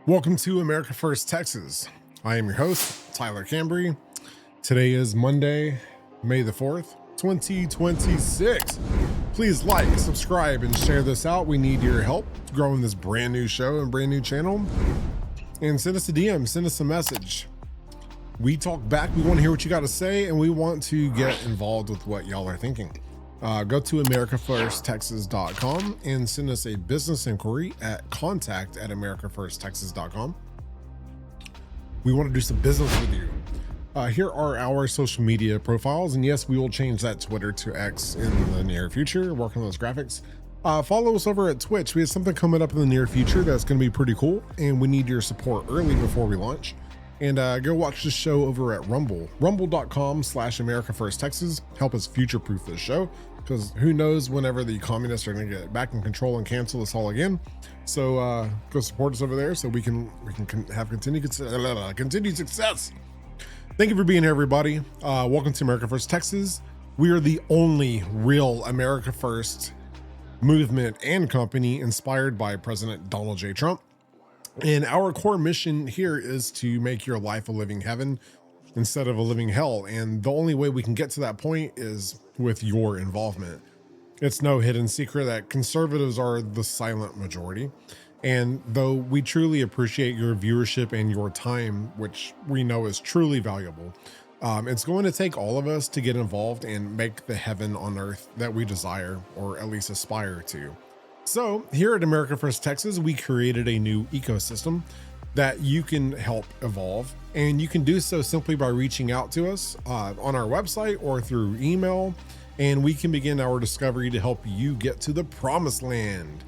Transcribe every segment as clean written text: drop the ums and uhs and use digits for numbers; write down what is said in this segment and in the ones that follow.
Welcome to America First Texas. I am your host, Tyler Cambry. Today is Monday, May the 4th, 2026. Please like, subscribe, and share this out. We need your help growing this brand new show and brand new channel. And send us a DM, send us a message. We talk back, we want to hear what you got to say, and we want to get involved with what y'all are thinking. Go to americafirsttexas.com and send us a business inquiry at contact@americafirsttexas.com. We want to do some business with you. Here are our social media profiles, and yes, we will change that Twitter to X in the near future, working on those graphics. Follow us over at Twitch. We have something coming up in the near future that's going to be pretty cool, and we need your support early before we launch. And go watch the show over at Rumble, rumble.com/AmericaFirstTexas. Help us future-proof this show, because who knows whenever the communists are going to get back in control and cancel us all again. So go support us over there so we can have continued success. Thank you for being here, everybody. Welcome to America First Texas. We are the only real America First movement and company inspired by President Donald J. Trump. And our core mission here is to make your life a living heaven instead of a living hell. And the only way we can get to that point is with your involvement. It's no hidden secret that conservatives are the silent majority. And though we truly appreciate your viewership and your time, which we know is truly valuable, it's going to take all of us to get involved and make the heaven on earth that we desire, or at least aspire to. So here at America First Texas, we created a new ecosystem that you can help evolve, and you can do so simply by reaching out to us on our website or through email, and we can begin our discovery to help you get to the promised land.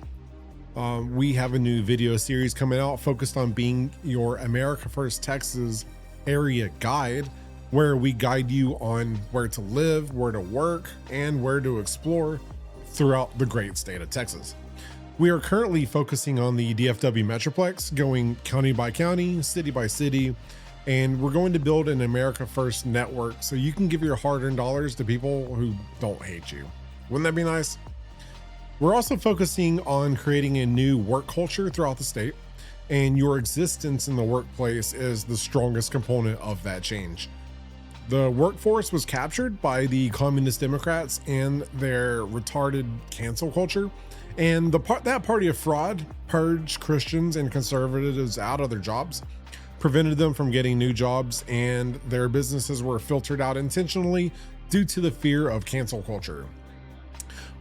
We have a new video series coming out focused on being your America First Texas area guide, where we guide you on where to live, where to work, and where to explore throughout the great state of Texas. We are currently focusing on the DFW Metroplex, going county by county, city by city, and we're going to build an America First network so you can give your hard-earned dollars to people who don't hate you. Wouldn't that be nice? We're also focusing on creating a new work culture throughout the state, and your existence in the workplace is the strongest component of that change. The workforce was captured by the communist Democrats and their retarded cancel culture. And that party of fraud purged Christians and conservatives out of their jobs, prevented them from getting new jobs, and their businesses were filtered out intentionally due to the fear of cancel culture.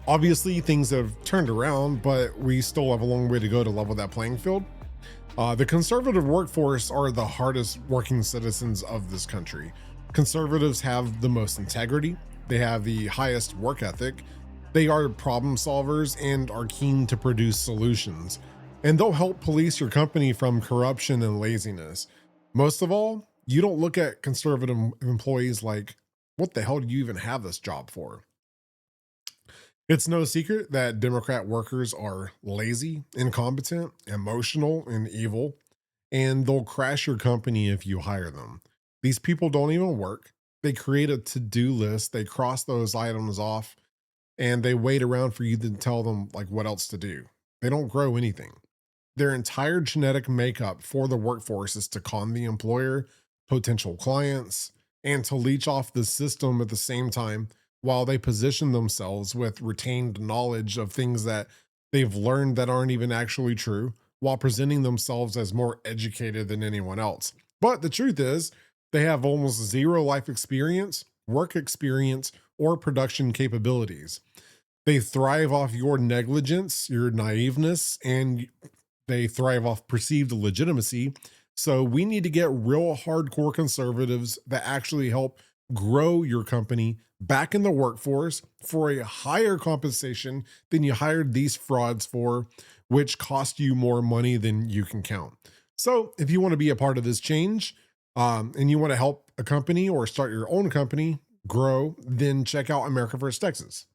Obviously, things have turned around, but we still have a long way to go to level that playing field. The conservative workforce are the hardest working citizens of this country. Conservatives have the most integrity. They have the highest work ethic. They are problem solvers and are keen to produce solutions, and they'll help police your company from corruption and laziness. Most of all, you don't look at conservative employees like, what the hell do you even have this job for? It's no secret that Democrat workers are lazy, incompetent, emotional, and evil, and they'll crash your company if you hire them. These people don't even work. They create a to-do list, they cross those items off, and they wait around for you to tell them like what else to do. They don't grow anything. Their entire genetic makeup for the workforce is to con the employer, potential clients, and to leech off the system at the same time while they position themselves with retained knowledge of things that they've learned that aren't even actually true, while presenting themselves as more educated than anyone else. But the truth is, they have almost zero life experience, work experience, or production capabilities. They thrive off your negligence, your naiveness, and they thrive off perceived legitimacy. So we need to get real hardcore conservatives that actually help grow your company back in the workforce for a higher compensation than you hired these frauds for, which cost you more money than you can count. So if you want to be a part of this change, and you want to help a company or start your own company grow, then check out America First Texas.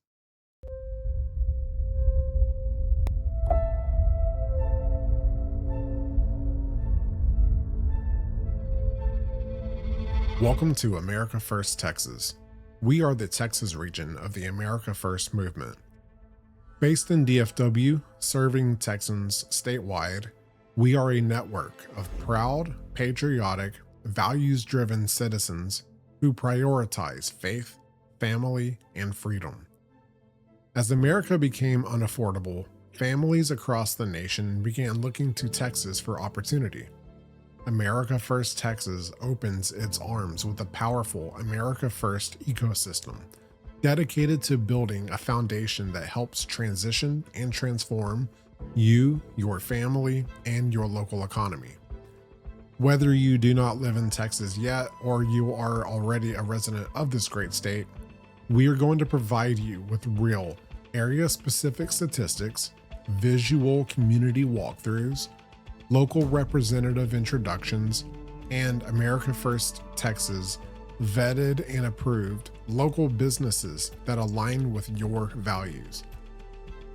Welcome to America First Texas. We are the Texas region of the America First movement. Based in DFW, serving Texans statewide, we are a network of proud, patriotic, values-driven citizens who prioritize faith, family, and freedom. As America became unaffordable, families across the nation began looking to Texas for opportunity. America First Texas opens its arms with a powerful America First ecosystem dedicated to building a foundation that helps transition and transform you, your family, and your local economy. Whether you do not live in Texas yet or you are already a resident of this great state, we are going to provide you with real area-specific statistics, visual community walkthroughs, local representative introductions, and America First Texas vetted and approved local businesses that align with your values.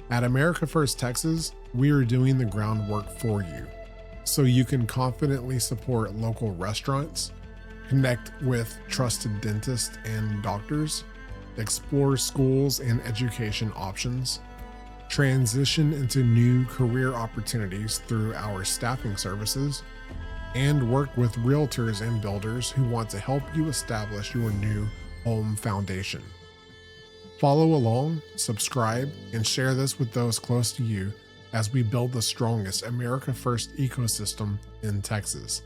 At America First Texas, we are doing the groundwork for you so you can confidently support local restaurants, connect with trusted dentists and doctors, explore schools and education options, transition into new career opportunities through our staffing services, and work with realtors and builders who want to help you establish your new home foundation. Follow along, subscribe, and share this with those close to you as we build the strongest America First ecosystem in Texas.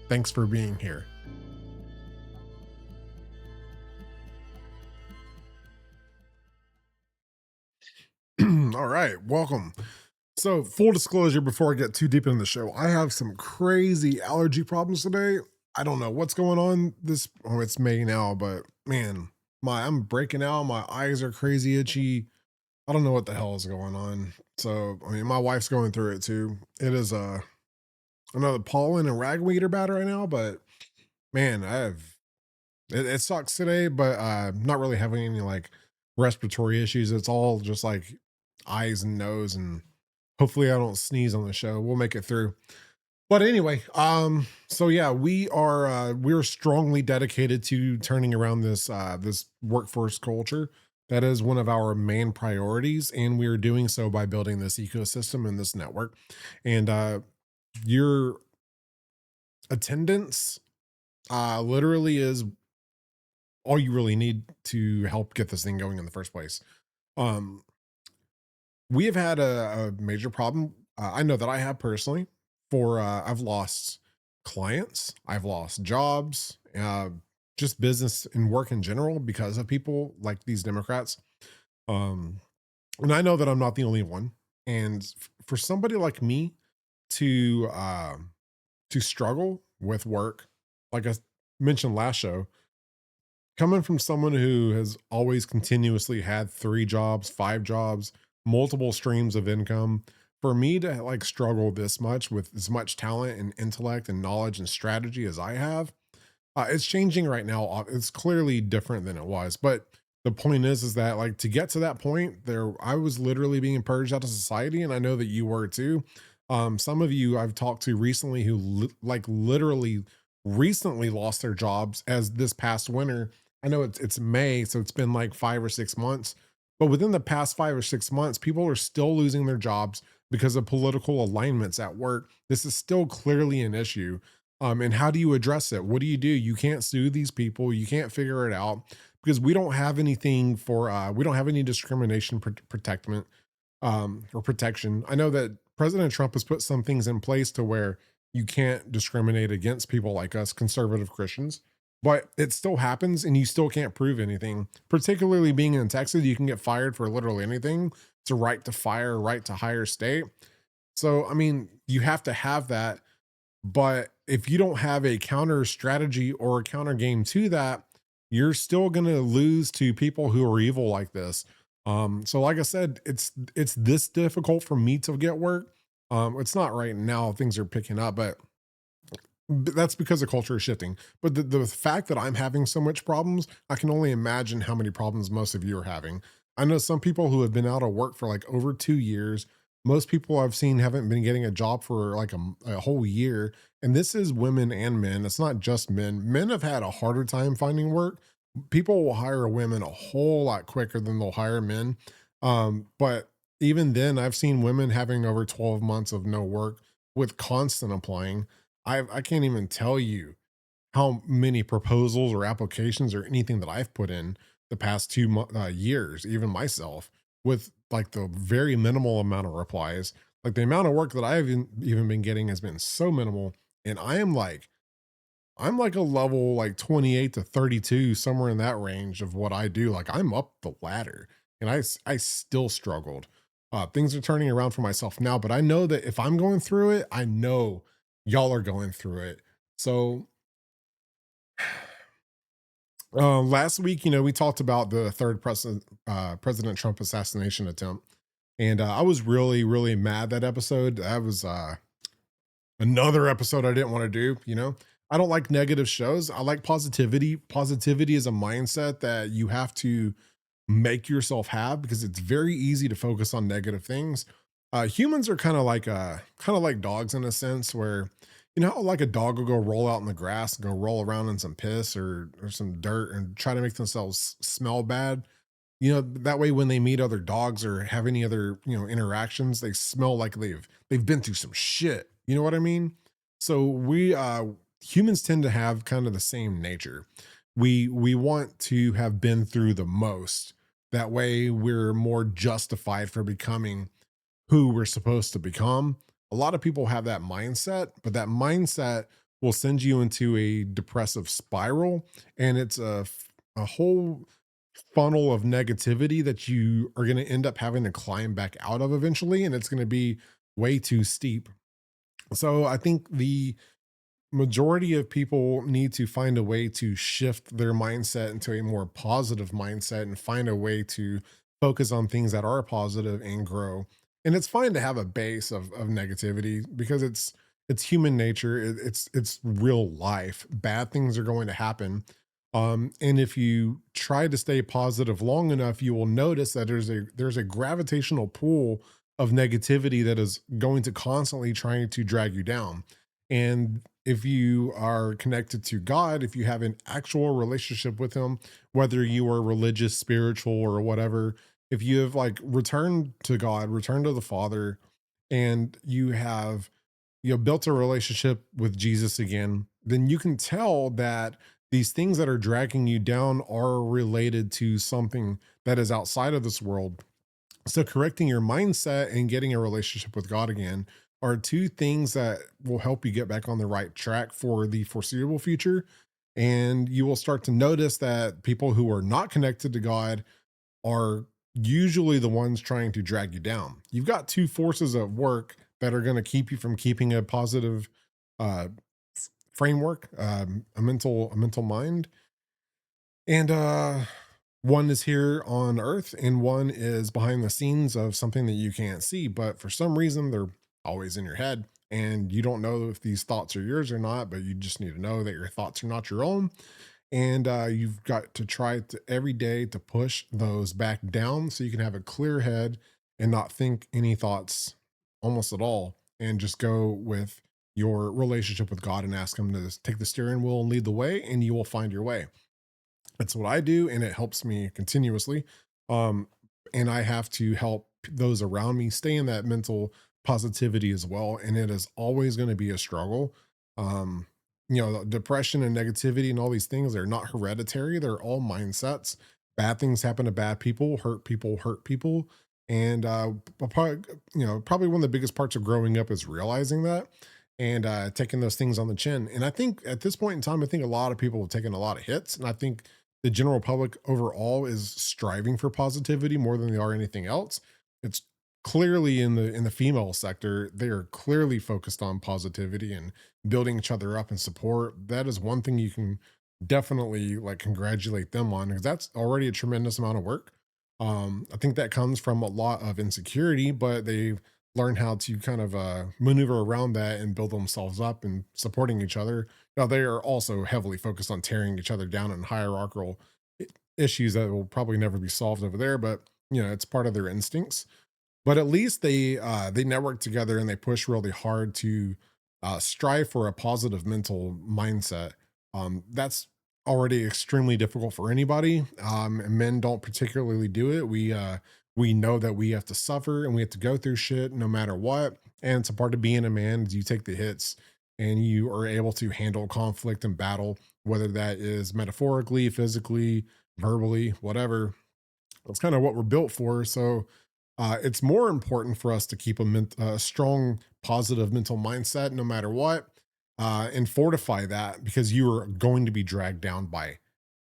Thanks for being here. All right, welcome. So, full disclosure before I get too deep into the show, I have some crazy allergy problems today. I don't know what's going on. It's May now, but man, I'm breaking out. My eyes are crazy itchy. I don't know what the hell is going on. So, I mean, my wife's going through it too. It is another pollen and ragweed are bad right now, but man, it sucks today, but not really having any like respiratory issues. It's all just like eyes and nose, and hopefully I don't sneeze on the show. We'll make it through. But anyway, so yeah, we're strongly dedicated to turning around this workforce culture. That is one of our main priorities, and we are doing so by building this ecosystem and this network. And your attendance literally is all you really need to help get this thing going in the first place. Um, we have had a major problem. I know that I have personally. I've lost clients, I've lost jobs, just business and work in general because of people like these Democrats. Um, and I know that I'm not the only one. And for somebody like me to struggle with work, like I mentioned last show, coming from someone who has always continuously had 3 jobs, 5 jobs, multiple streams of income, for me to like struggle this much with as much talent and intellect and knowledge and strategy as I have, it's changing right now. It's clearly different than it was, but the point is that like to get to that point there, I was literally being purged out of society. And I know that you were too. Some of you I've talked to recently who like literally recently lost their jobs as this past winter. I know it's May, so it's been like 5 or 6 months, but within the past 5 or 6 months, people are still losing their jobs because of political alignments at work. This is still clearly an issue. And how do you address it? What do? You can't sue these people. You can't figure it out because we don't have anything we don't have any discrimination protectment or protection. I know that President Trump has put some things in place to where you can't discriminate against people like us, conservative Christians, but it still happens and you still can't prove anything. Particularly being in Texas, you can get fired for literally anything. It's a right to fire, right to hire state. So, I mean, you have to have that. But if you don't have a counter strategy or a counter game to that, you're still going to lose to people who are evil like this. So like I said, it's this difficult for me to get work. It's not right now. Things are picking up, but that's because the culture is shifting. But the fact that I'm having so much problems, I can only imagine how many problems most of you are having. I know some people who have been out of work for like over 2 years. Most people I've seen haven't been getting a job for like a whole year. and this is women and men. It's not just men. Men have had a harder time finding work. People will hire women a whole lot quicker than they'll hire men. But even then, I've seen women having over 12 months of no work with constant applying. I can't even tell you how many proposals or applications or anything that I've put in the past years, even myself, with like the very minimal amount of replies. Like the amount of work that I've even been getting has been so minimal. And I'm like a level like 28 to 32, somewhere in that range of what I do. Like I'm up the ladder and I still struggled. Things are turning around for myself now, but I know that if I'm going through it, I know y'all are going through it. So last week, we talked about the third President Trump assassination attempt, and I was really, really mad that episode. That was another episode I didn't want to do. I don't like negative shows. I like positivity. Positivity is a mindset that you have to make yourself have because it's very easy to focus on negative things. Humans are kind of like dogs in a sense where how like a dog will go roll out in the grass and go roll around in some piss or some dirt and try to make themselves smell bad. That way when they meet other dogs or have any other, interactions, they smell like they've been through some shit. You know what I mean? So we humans tend to have kind of the same nature. We want to have been through the most. That way we're more justified for becoming who we're supposed to become. A lot of people have that mindset, but that mindset will send you into a depressive spiral, and it's a whole funnel of negativity that you are going to end up having to climb back out of eventually, and it's going to be way too steep. So I think the majority of people need to find a way to shift their mindset into a more positive mindset and find a way to focus on things that are positive and grow. And it's fine to have a base of negativity because it's human nature. It's real life. Bad things are going to happen. And if you try to stay positive long enough, you will notice that there's a gravitational pull of negativity that is going to constantly trying to drag you down. And if you are connected to God, if you have an actual relationship with Him, whether you are religious, spiritual, or whatever, if you have like returned to God, returned to the Father, and you have built a relationship with Jesus again, then you can tell that these things that are dragging you down are related to something that is outside of this world. So, correcting your mindset and getting a relationship with God again are two things that will help you get back on the right track for the foreseeable future. And you will start to notice that people who are not connected to God are usually the ones trying to drag you down. You've got two forces at work that are going to keep you from keeping a positive uh, framework, a mental mind, and one is here on Earth, and one is behind the scenes of something that you can't see. But for some reason, they're always in your head, and you don't know if these thoughts are yours or not. But you just need to know that your thoughts are not your own, and you've got to try to every day to push those back down so you can have a clear head and not think any thoughts almost at all, and just go with your relationship with God and ask Him to take the steering wheel and lead the way, and you will find your way. That's what I do, and it helps me continuously. Um, and I have to help those around me stay in that mental positivity as well. And it is always going to be a struggle. Um, depression and negativity and all these things are not hereditary, they're all mindsets. Bad things happen to bad people, hurt people, hurt people. And probably one of the biggest parts of growing up is realizing that and taking those things on the chin. And I think at this point in time, I think a lot of people have taken a lot of hits. And I think the general public overall is striving for positivity more than they are anything else. It's clearly in the female sector, they are clearly focused on positivity and building each other up and support. That is one thing you can definitely like congratulate them on because that's already a tremendous amount of work. I think that comes from a lot of insecurity, but they've learned how to kind of maneuver around that and build themselves up and supporting each other. Now, they are also heavily focused on tearing each other down in hierarchical issues that will probably never be solved over there, but it's part of their instincts. But at least they network together and they push really hard to strive for a positive mental mindset. That's already extremely difficult for anybody. And men don't particularly do it. We know that we have to suffer and we have to go through shit no matter what. And it's a part of being a man is you take the hits and you are able to handle conflict and battle, whether that is metaphorically, physically, verbally, whatever. That's kind of what we're built for. So it's more important for us to keep a strong, positive mental mindset no matter what, and fortify that because you are going to be dragged down by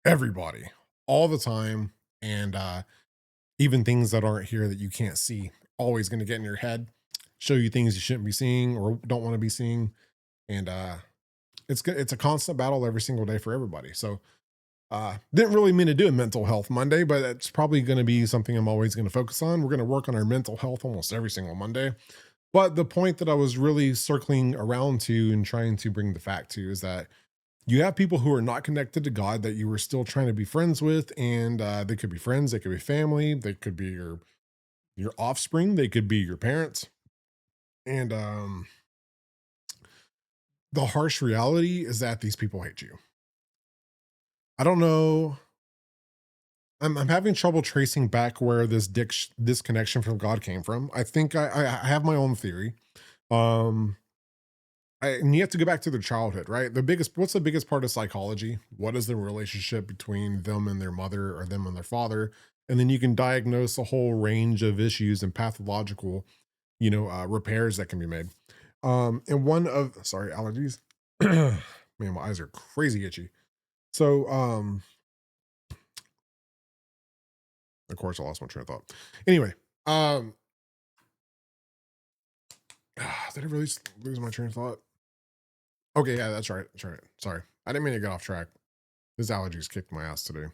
everybody all the time. And even things that aren't here that you can't see, always going to get in your head, show you things you shouldn't be seeing or don't want to be seeing. And it's a constant battle every single day for everybody. So didn't really mean to do a mental health Monday, but it's probably going to be something I'm always going to focus on. We're going to work on our mental health almost every single Monday. But the point that I was really circling around to and trying to bring the fact to is that you have people who are not connected to God that you were still trying to be friends with, and they could be friends, they could be family, they could be your offspring, they could be your parents, and the harsh reality is that these people hate you. I don't know. I'm having trouble tracing back where this connection from God came from. I think I have my own theory. Um, and you have to go back to their childhood, right? What's the biggest part of psychology? What is the relationship between them and their mother or them and their father? And then you can diagnose a whole range of issues and pathological, repairs that can be made. And sorry, allergies. Man, my eyes are crazy itchy. So, of course, I lost my train of thought. Anyway, um, did I really lose my train of thought? Okay, yeah, that's right. That's right. Sorry, I didn't mean to get off track. This allergies kicked my ass today.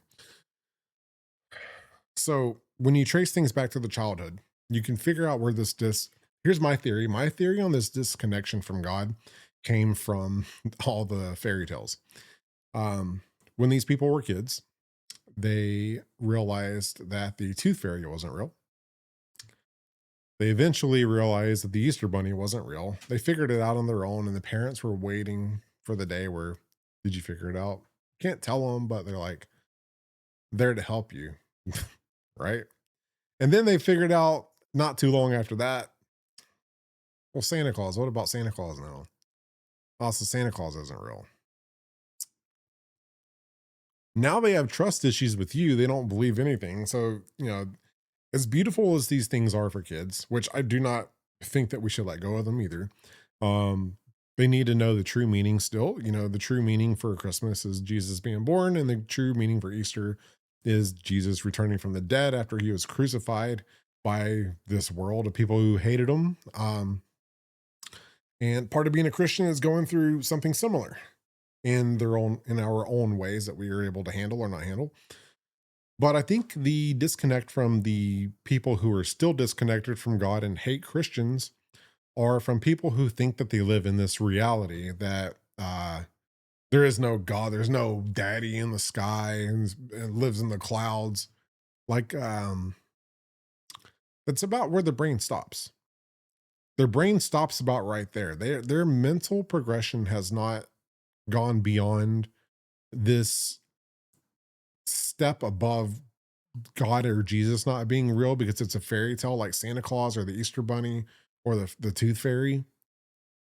So when you trace things back to the childhood, you can figure out where here's my theory. My theory on this disconnection from God came from all the fairy tales. Um, when these people were kids, they realized that the tooth fairy wasn't real. They eventually realized that the Easter bunny wasn't real. They figured it out on their own, and the parents were waiting for the day where, did you figure it out? Can't tell them, but they're like, there to help you. Right. And then they figured out not too long after that, well, Santa Claus, what about Santa Claus now? Also, Santa Claus isn't real. Now they have trust issues with you. They don't believe anything. So, as beautiful as these things are for kids, which I do not think that we should let go of them either. Um, they need to know the true meaning still. The true meaning for Christmas is Jesus being born, and the true meaning for Easter is Jesus returning from the dead after he was crucified by this world of people who hated him. And part of being a Christian is going through something similar in our own ways that we are able to handle or not handle. But I think the disconnect from the people who are still disconnected from God and hate Christians are from people who think that they live in this reality that there is no God, there's no daddy in the sky and lives in the clouds. Like, that's about where the brain stops. Their brain stops about right there. Their mental progression has not gone beyond this step above God or Jesus not being real because it's a fairy tale like Santa Claus or the Easter Bunny or the Tooth Fairy.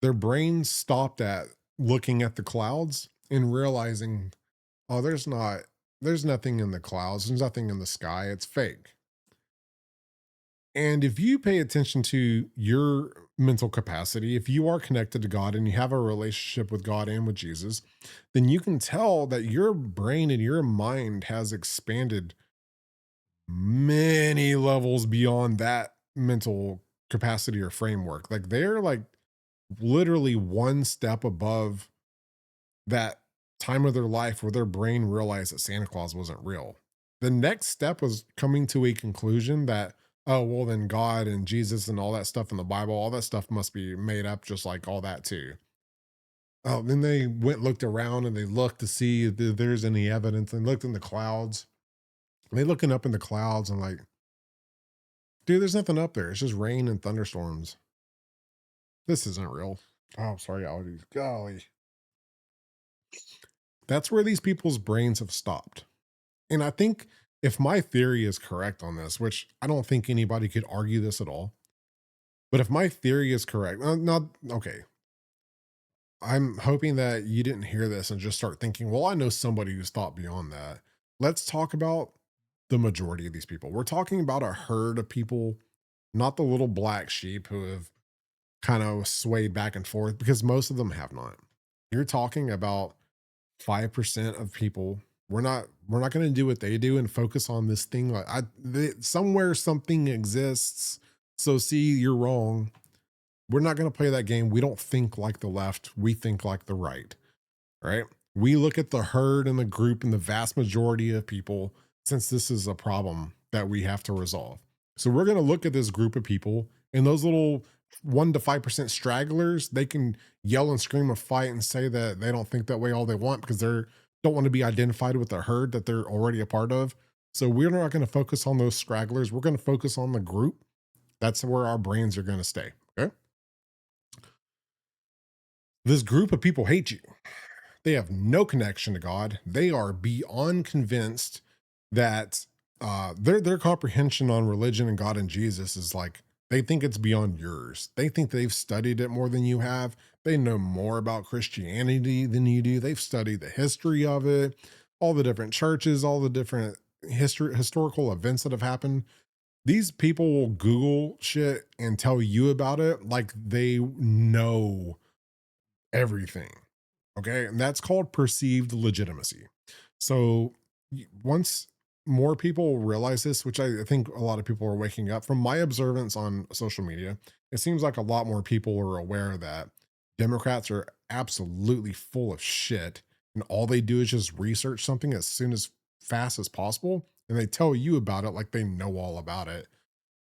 Their brains stopped at looking at the clouds and realizing, oh, there's nothing in the clouds, there's nothing in the sky, it's fake. And if you pay attention to your mental capacity, if you are connected to God and you have a relationship with God and with Jesus, then you can tell that your brain and your mind has expanded many levels beyond that mental capacity or framework. Like they're like literally one step above that time of their life where their brain realized that Santa Claus wasn't real. The next step was coming to a conclusion that, oh, well, then God and Jesus and all that stuff in the Bible, all that stuff must be made up just like all that too. Oh, then they looked around and they looked to see if there's any evidence and looked in the clouds. And they looking up in the clouds and like, dude, there's nothing up there. It's just rain and thunderstorms. This isn't real. Oh, sorry, allergies. Golly. That's where these people's brains have stopped. And I think if my theory is correct on this, which I don't think anybody could argue this at all, but if my theory is correct, not okay. I'm hoping that you didn't hear this and just start thinking, well, I know somebody who's thought beyond that. Let's talk about the majority of these people. We're talking about a herd of people, not the little black sheep who have kind of swayed back and forth, because most of them have not. You're talking about 5% of people. We're not going to do what they do and focus on this thing like somewhere something exists. So see, you're wrong. We're not going to play that game. We don't think like the left. We think like the right. Right? We look at the herd and the group and the vast majority of people, since this is a problem that we have to resolve. So we're going to look at this group of people, and those little 1 to 5% stragglers, they can yell and scream and fight and say that they don't think that way all they want because they don't want to be identified with the herd that they're already a part of. So we're not going to focus on those stragglers. We're going to focus on the group. That's where our brains are going to stay. Okay. This group of people hate you. They have no connection to God. They are beyond convinced that their comprehension on religion and God and Jesus is like, they think it's beyond yours. They think they've studied it more than you have. They know more about Christianity than you do. They've studied the history of it, all the different churches, all the different historical events that have happened. These people will Google shit and tell you about it like they know everything. Okay. And that's called perceived legitimacy. So once more people realize this, which I think a lot of people are waking up from my observance on social media, it seems like a lot more people are aware that Democrats are absolutely full of shit. And all they do is just research something as soon as fast as possible. And they tell you about it like they know all about it.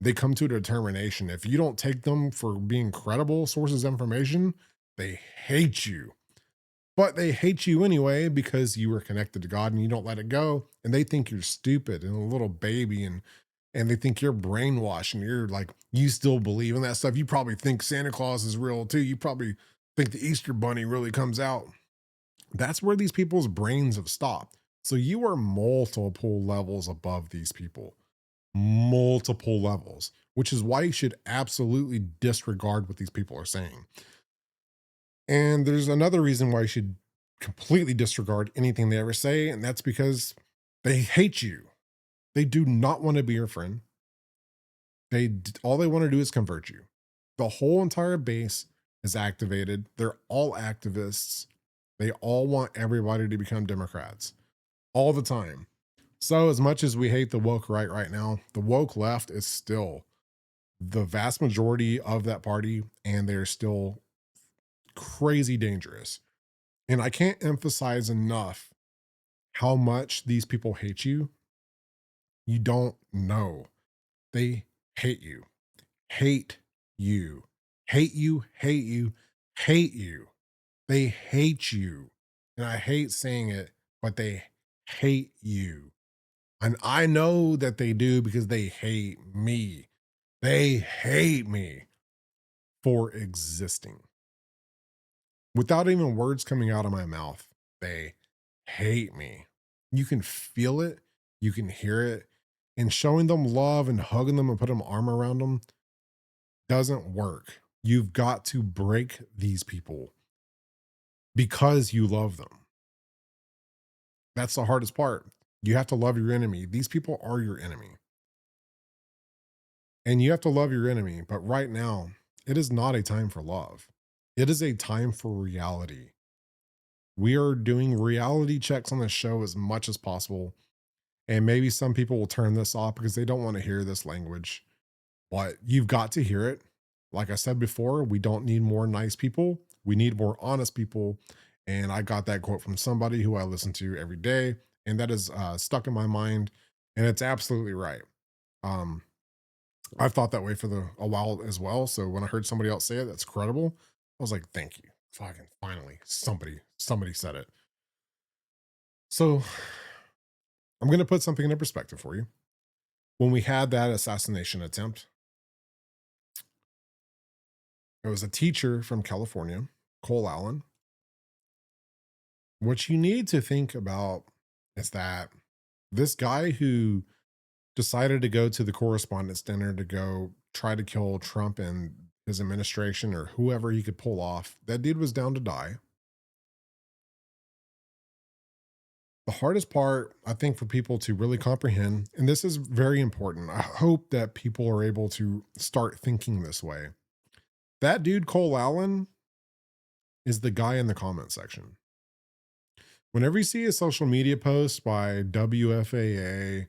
They come to a determination. If you don't take them for being credible sources of information, they hate you. But they hate you anyway because you were connected to God and you don't let it go. And they think you're stupid and a little baby, and they think you're brainwashed and you're like, you still believe in that stuff. You probably think Santa Claus is real too. You probably think the Easter Bunny really comes out. That's where these people's brains have stopped. So you are multiple levels above these people, multiple levels, which is why you should absolutely disregard what these people are saying. And there's another reason why you should completely disregard anything they ever say, and that's because they hate you. They do not want to be your friend. All they want to do is convert you. The whole entire base is activated. They're all activists. They all want everybody to become Democrats all the time. So as much as we hate the woke right now, the woke left is still the vast majority of that party, and they're still crazy dangerous. And I can't emphasize enough how much these people hate you. You don't know. They hate you, hate you, hate you, hate you, hate you. They hate you. And I hate saying it, but they hate you. And I know that they do because they hate me. They hate me for existing. Without even words coming out of my mouth, they hate me. You can feel it, you can hear it, and showing them love and hugging them and putting an arm around them doesn't work. You've got to break these people because you love them. That's the hardest part. You have to love your enemy. These people are your enemy. And you have to love your enemy. But right now, it is not a time for love. It is a time for reality. We are doing reality checks on the show as much as possible. And maybe some people will turn this off because they don't want to hear this language, but you've got to hear it. Like I said before, we don't need more nice people. We need more honest people. And I got that quote from somebody who I listen to every day. And that is stuck in my mind. And it's absolutely right. Um, I've thought that way for a while as well. So when I heard somebody else say it, that's credible. I was like, thank you. Fucking finally, somebody said it. So I'm going to put something into perspective for you. When we had that assassination attempt, It was a teacher from California, Cole Allen. What you need to think about is that this guy who decided to go to the correspondence dinner to go try to kill Trump and his administration or whoever he could pull off, that dude was down to die. The hardest part, I think, for people to really comprehend, and this is very important, I hope that people are able to start thinking this way. That dude, Cole Allen, is the guy in the comment section. Whenever you see a social media post by WFAA,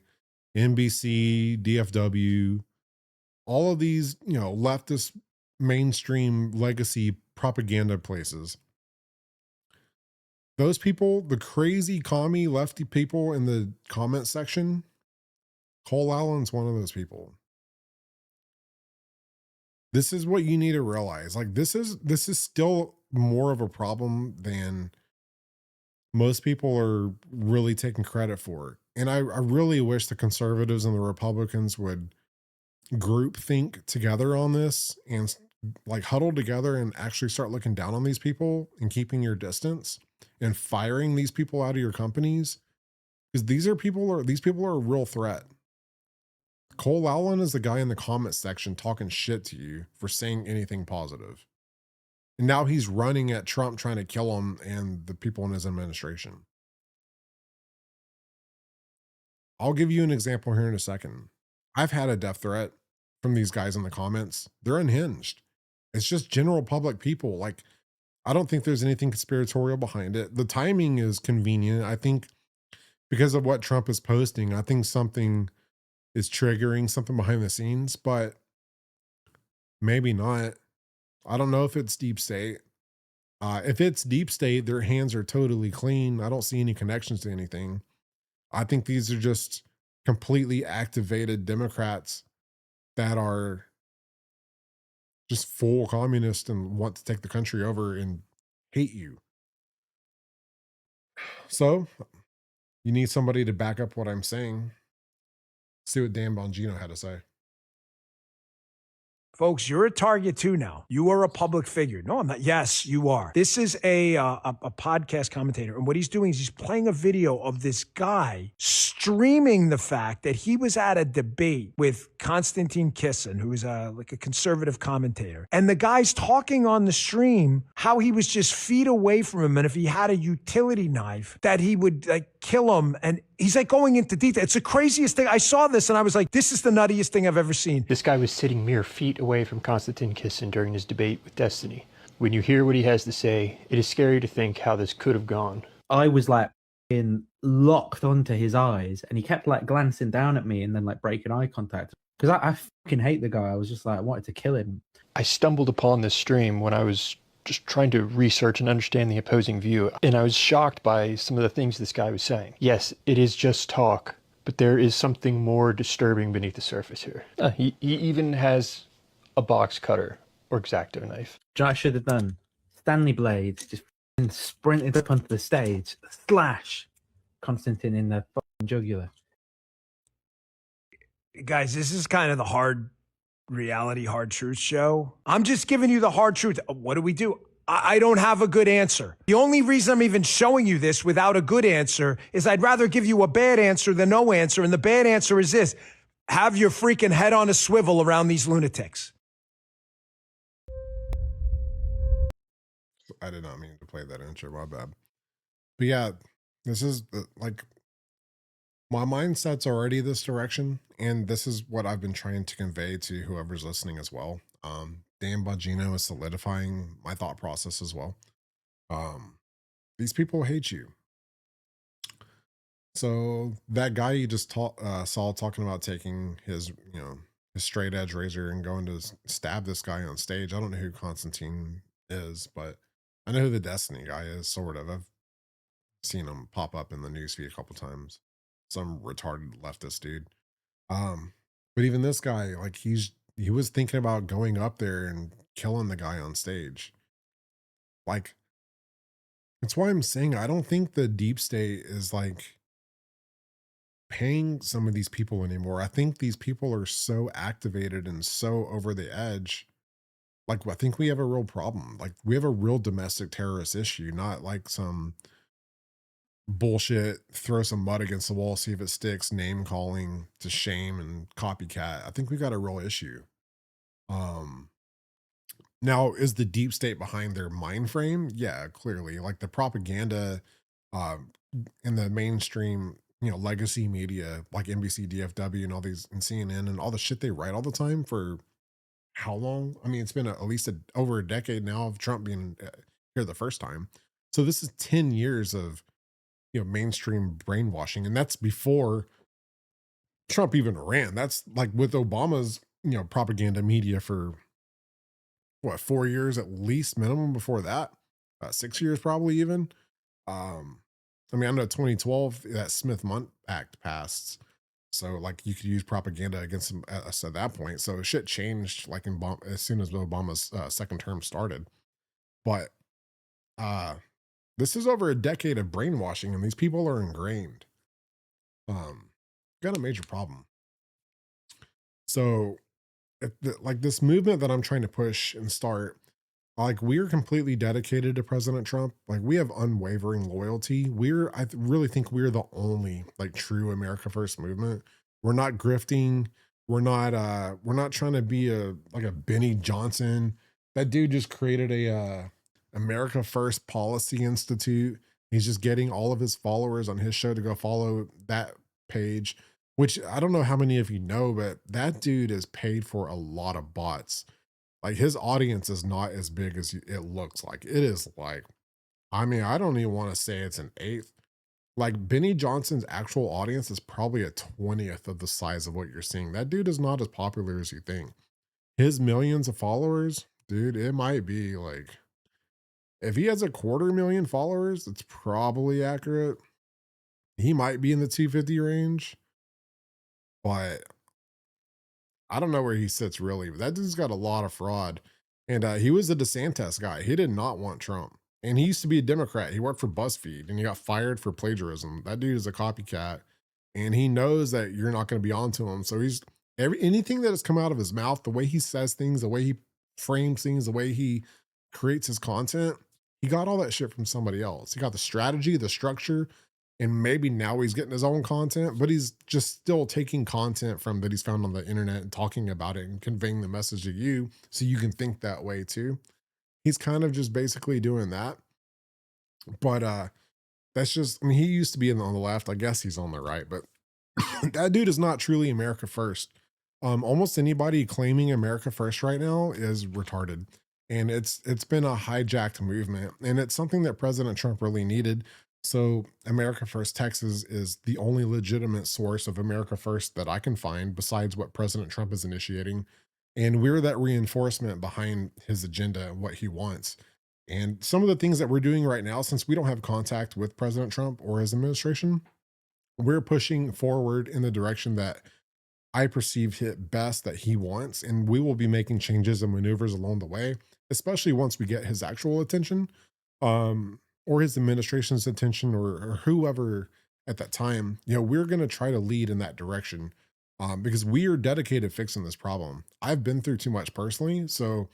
NBC, DFW, all of these, leftist mainstream legacy propaganda places, those people, the crazy commie lefty people in the comment section, Cole Allen's one of those people. This is what you need to realize. Like this is still more of a problem than most people are really taking credit for. And I really wish the conservatives and the Republicans would group think together on this and like huddle together and actually start looking down on these people and keeping your distance and firing these people out of your companies, because these people are a real threat. Cole Allen is the guy in the comment section talking shit to you for saying anything positive. And now he's running at Trump trying to kill him and the people in his administration. I'll give you an example here in a second. I've had a death threat from these guys in the comments. They're unhinged. It's just general public people. Like, I don't think there's anything conspiratorial behind it. The timing is convenient. I think because of what Trump is posting, I think something is triggering something behind the scenes, but maybe not. I don't know if it's deep state. If it's deep state, their hands are totally clean. I don't see any connections to anything. I think these are just completely activated Democrats that are just full communist and want to take the country over and hate you. So you need somebody to back up what I'm saying. See what Dan Bongino had to say. Folks, you're a target too now. You are a public figure. No, I'm not. Yes, you are. This is a podcast commentator, and what he's doing is he's playing a video of this guy streaming the fact that he was at a debate with Konstantin Kisin, who is like a conservative commentator, and the guy's talking on the stream how he was just feet away from him, and if he had a utility knife, that he would like kill him. And he's like going into detail. It's the craziest thing. I saw this and I was like, this is the nuttiest thing I've ever seen. This guy was sitting mere feet away from Konstantin Kisin during his debate with Destiny. When you hear what he has to say, it is scary to think how this could have gone. I was like locked onto his eyes, and he kept like glancing down at me and then like breaking eye contact. Because I fucking hate the guy. I was just like, I wanted to kill him. I stumbled upon this stream when I was just trying to research and understand the opposing view, and I was shocked by some of the things this guy was saying. Yes, it is just talk, but there is something more disturbing beneath the surface here. He even has a box cutter or X-Acto knife. Do you know what I should have done? Stanley Blades just sprinted up onto the stage, slash Konstantin in the fucking jugular. Guys, this is kind of the hard reality, hard truth show. I'm just giving you the hard truth. What do? I don't have a good answer. The only reason I'm even showing you this without a good answer is I'd rather give you a bad answer than no answer. And the bad answer is this: have your freaking head on a swivel around these lunatics. I did not mean to play that intro, my bad. But yeah, this is like my mindset's already this direction, and this is what I've been trying to convey to whoever's listening as well. Dan Bongino is solidifying my thought process as well. These people hate you. So that guy you just saw talking about taking his, his straight edge razor and going to stab this guy on stage. I don't know who Constantine is, but I know who the Destiny guy is, sort of. I've seen him pop up in the newsfeed a couple times. Some retarded leftist dude. But even this guy, like he was thinking about going up there and killing the guy on stage. Like, that's why I'm saying I don't think the deep state is like paying some of these people anymore. I think these people are so activated and so over the edge like I think we have a real problem. Like we have a real domestic terrorist issue, not like some bullshit, throw some mud against the wall, see if it sticks, name calling to shame and copycat. I think we got a real issue. Um, Now, is the deep state behind their mind frame? Yeah, clearly. Like the propaganda um in the mainstream, legacy media like NBC, DFW, and all these and CNN and all the shit they write all the time for how long? I mean, it's been at least over a decade now of Trump being here the first time. So this is 10 years of mainstream brainwashing, and that's before Trump even ran. That's like with Obama's propaganda media for what, 4 years at least minimum before that, 6 years probably even. Um, I mean, I know 2012 that Smith-Mundt Act passed, so like you could use propaganda against him at that point. So shit changed like as soon as Obama's second term started. But uh, this is over a decade of brainwashing, and these people are ingrained. Um, got a major problem. So like this movement that I'm trying to push and start, like we're completely dedicated to President Trump. Like we have unwavering loyalty. Really think we're the only like true America First movement. We're not grifting. We're not trying to be a Benny Johnson. That dude just created a America First Policy Institute. He's just getting all of his followers on his show to go follow that page, which I don't know how many of you know, but that dude is paid for a lot of bots. Like his audience is not as big as it looks like. It is like, I mean, I don't even want to say it's an eighth. Like Benny Johnson's actual audience is probably a 20th of the size of what you're seeing. That dude is not as popular as you think. His millions of followers, dude, it might be like, if he has a 250,000 followers, it's probably accurate. He might be in the 250 range, but I don't know where he sits really, but that dude's got a lot of fraud. And he was a DeSantis guy. He did not want Trump. And he used to be a Democrat. He worked for BuzzFeed and he got fired for plagiarism. That dude is a copycat. And he knows that you're not going to be onto him. So he's anything that has come out of his mouth, the way he says things, the way he frames things, the way he creates his content, he got all that shit from somebody else. He got the strategy, the structure, and maybe now he's getting his own content, but he's just still taking content from that he's found on the internet and talking about it and conveying the message to you so you can think that way too. He's kind of just basically doing that. But that's just, I mean, he used to be on the left. I guess he's on the right, but that dude is not truly America First. Almost anybody claiming America First right now is retarded. And it's been a hijacked movement, and it's something that President Trump really needed. So America First Texas is the only legitimate source of America First that I can find besides what President Trump is initiating. And we're that reinforcement behind his agenda and what he wants. And some of the things that we're doing right now, since we don't have contact with President Trump or his administration, we're pushing forward in the direction that I perceive it best that he wants. And we will be making changes and maneuvers along the way, especially once we get his actual attention, or his administration's attention, or whoever at that time. We're going to try to lead in that direction, because we are dedicated to fixing this problem. I've been through too much personally. So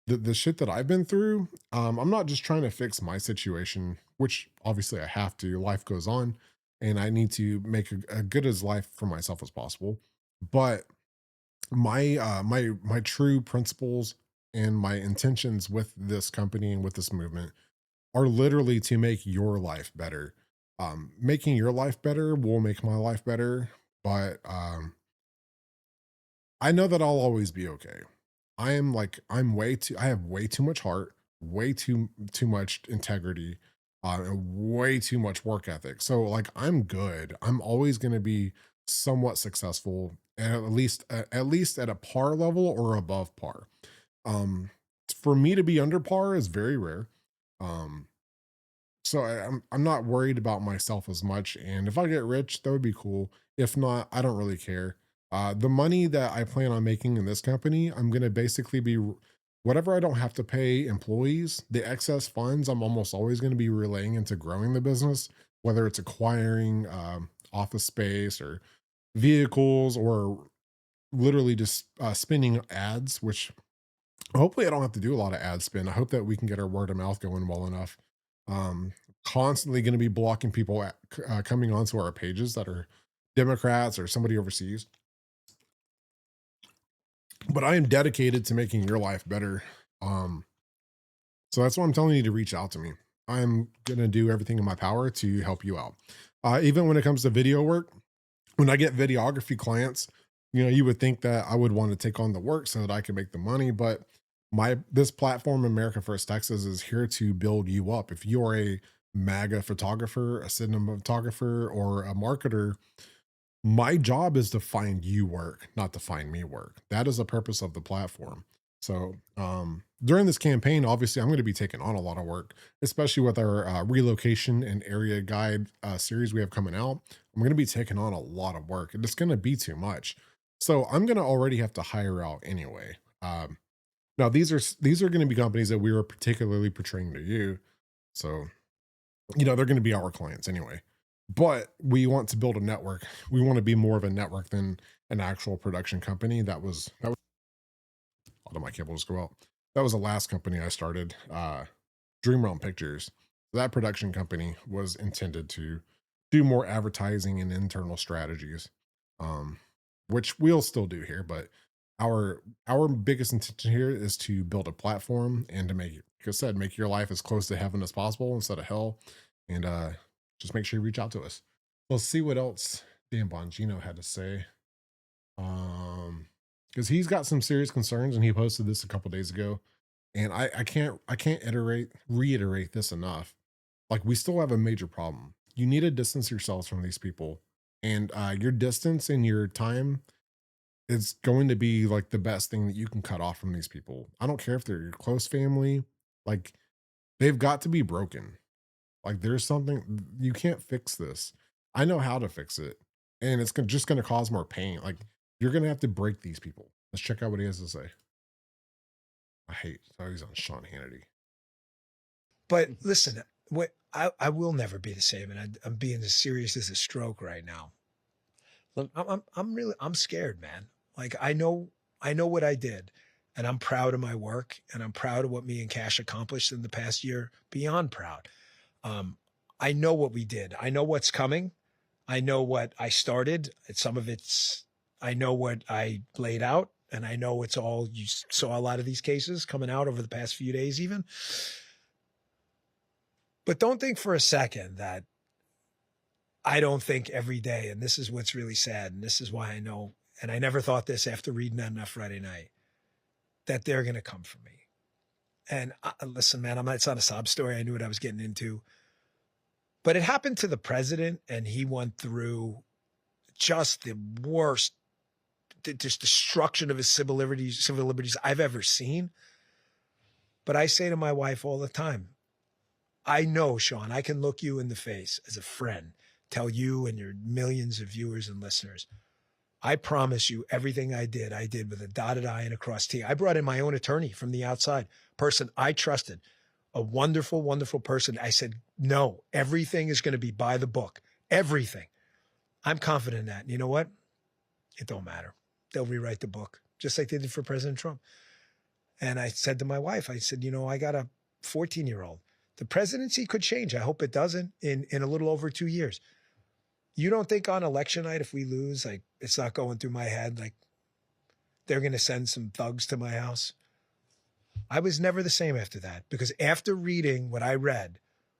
the shit that I've been through, I'm not just trying to fix my situation, which obviously I have to. Life goes on, and I need to make a good as life for myself as possible. But my true principles and my intentions with this company and with this movement are literally to make your life better. Making your life better will make my life better, but I know that I'll always be okay. I have way too much heart, way too much integrity, and way too much work ethic. So like I'm good. I'm always going to be somewhat successful, and at least at a par level or above par. Um, for me to be under par is very rare. Um, so I'm not worried about myself as much. And if I get rich, that would be cool. If not, I don't really care. The money that I plan on making in this company, I'm gonna basically be whatever I don't have to pay employees, the excess funds, I'm almost always gonna be relaying into growing the business, whether it's acquiring office space or vehicles, or literally just spinning ads, which Hopefully I don't have to do a lot of ad spend. I hope that we can get our word of mouth going well enough. Um, Constantly going to be blocking people coming onto our pages that are Democrats or somebody overseas. But I am dedicated to making your life better. Um, so that's why I'm telling you to reach out to me. I'm going to do everything in my power to help you out. Even when it comes to video work, when I get videography clients, you know, you would think that I would want to take on the work so that I can make the money, but this platform, America First Texas, is here to build you up. If you are a MAGA photographer, a cinematographer, or a marketer, my job is to find you work, not to find me work. That is the purpose of the platform. So during this campaign, obviously, I'm going to be taking on a lot of work, especially with our relocation and area guide series we have coming out. I'm going to be taking on a lot of work, and it's going to be too much. So I'm going to already have to hire out anyway. Now these are going to be companies that we were particularly portraying to you. So you know, they're going to be our clients anyway. But we want to build a network. We want to be more of a network than an actual production company. That was all of my cables go out. That was the last company I started, Dream Realm Pictures. That production company was intended to do more advertising and internal strategies, um, which we'll still do here. But our biggest intention here is to build a platform and to make, like I said, make your life as close to heaven as possible instead of hell. And just make sure you reach out to us. Let's see what else Dan Bongino had to say. Because he's got some serious concerns, and he posted this a couple days ago. And I can't reiterate this enough. Like, we still have a major problem. You need to distance yourselves from these people, and your distance and your time is going to be like the best thing that you can cut off from these people. I don't care if they're your close family. Like, they've got to be broken. Like, there's something, you can't fix this. I know how to fix it, and it's just going to cause more pain. Like, you're going to have to break these people. Let's check out what he has to say. I hate how he's on Sean Hannity. But listen, I will never be the same, and I'm being as serious as a stroke right now. Look, I'm scared, man. Like, I know what I did, and I'm proud of my work, and I'm proud of what me and Cash accomplished in the past year. Beyond proud. Um, I know what we did. I know what's coming. I know what I started. Some of it's, I know what I laid out, and I know it's all, you saw a lot of these cases coming out over the past few days even. But don't think for a second that I don't think every day, and this is what's really sad, and this is why I know, and I never thought this after reading that enough Friday night, that they're going to come for me. And listen, man, it's not a sob story. I knew what I was getting into. But it happened to the president, and he went through just the worst, just destruction of his civil liberties I've ever seen. But I say to my wife all the time, I know, Sean, I can look you in the face as a friend, tell you and your millions of viewers and listeners, I promise you everything I did with a dotted I and a crossed T. I brought in my own attorney from the outside, person I trusted, a wonderful, wonderful person. I said, no, everything is going to be by the book. Everything. I'm confident in that. And you know what? It don't matter. They'll rewrite the book, just like they did for President Trump. And I said to my wife, I said, you know, I got a 14-year-old. The presidency could change. I hope it doesn't in a little over 2 years. You don't think on election night, if we lose, like, it's not going through my head, like they're going to send some thugs to my house? I was never the same after that, because after reading what I read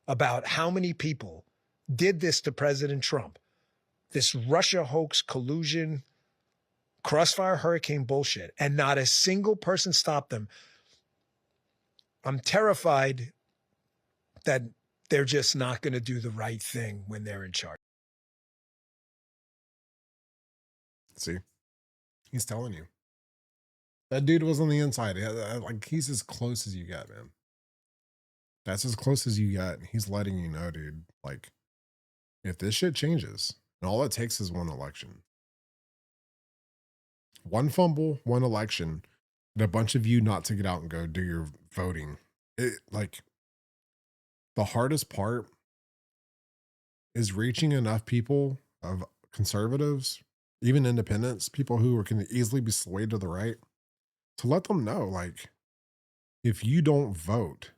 about how many people did this to President Trump, this Russia hoax, collusion, crossfire hurricane bullshit, and not a single person stopped them, I'm terrified that they're just not going to do the right thing when they're in charge. See, he's telling you. That dude was on the inside. Like, he's as close as you got, man. That's as close as you got. He's letting you know, dude. Like, if this shit changes, and all it takes is one election, one fumble, one election, and a bunch of you not to get out and go do your voting. Like, the hardest part is reaching enough people of conservatives, even independents, people who can easily be swayed to the right, to let them know, like, If you don't vote,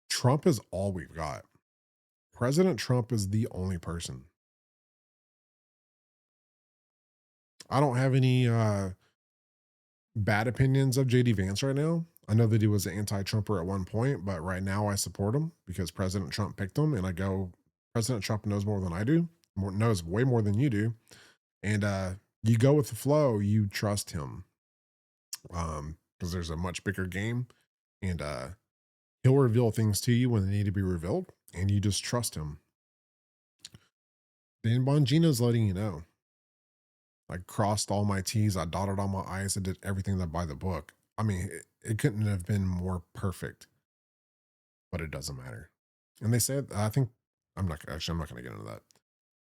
Trump is all we've got. President Trump is the only person. I don't have any bad opinions of JD Vance right now. I know that he was an anti-Trumper at one point, but right now I support him because President Trump picked him, and I go, President Trump knows more than I do, knows way more than you do, and you go with the flow. You trust him, because there's a much bigger game, and he'll reveal things to you when they need to be revealed, and you just trust him. Dan Bongino's letting you know. I crossed all my T's, I dotted all my I's, I did everything that by the book. I mean, it couldn't have been more perfect, but it doesn't matter. And they said, I think, I'm not going to get into that.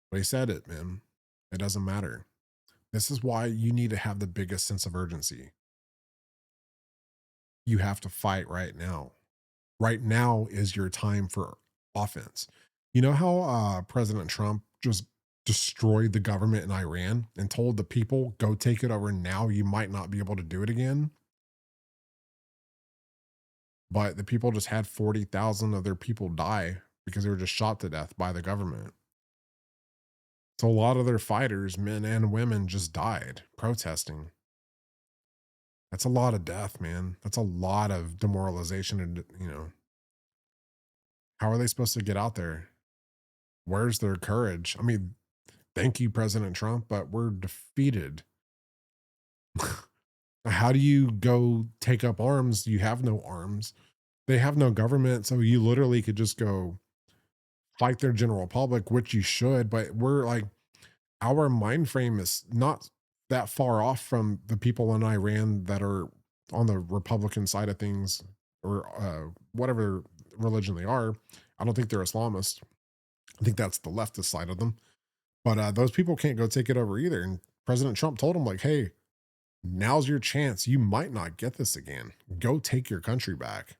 But he said it, man. It doesn't matter. This is why you need to have the biggest sense of urgency. You have to fight right now. Right now is your time for offense. You know how President Trump just destroyed the government in Iran and told the people, go take it over now. You might not be able to do it again. But the people just had 40,000 of their people die because they were just shot to death by the government. So a lot of their fighters, men and women, just died protesting. That's a lot of death, man. That's a lot of demoralization. And, how are they supposed to get out there? Where's their courage? I mean, thank you, President Trump, but we're defeated. How do you go take up arms? You have no arms. They have no government. So you literally could just go fight their general public, which you should. But we're like, our mind frame is not that far off from the people in Iran that are on the Republican side of things, or whatever religion they are. I don't think they're Islamist. I think that's the leftist side of them. But those people can't go take it over either. And President Trump told them, like, hey, now's your chance. You might not get this again. Go take your country back.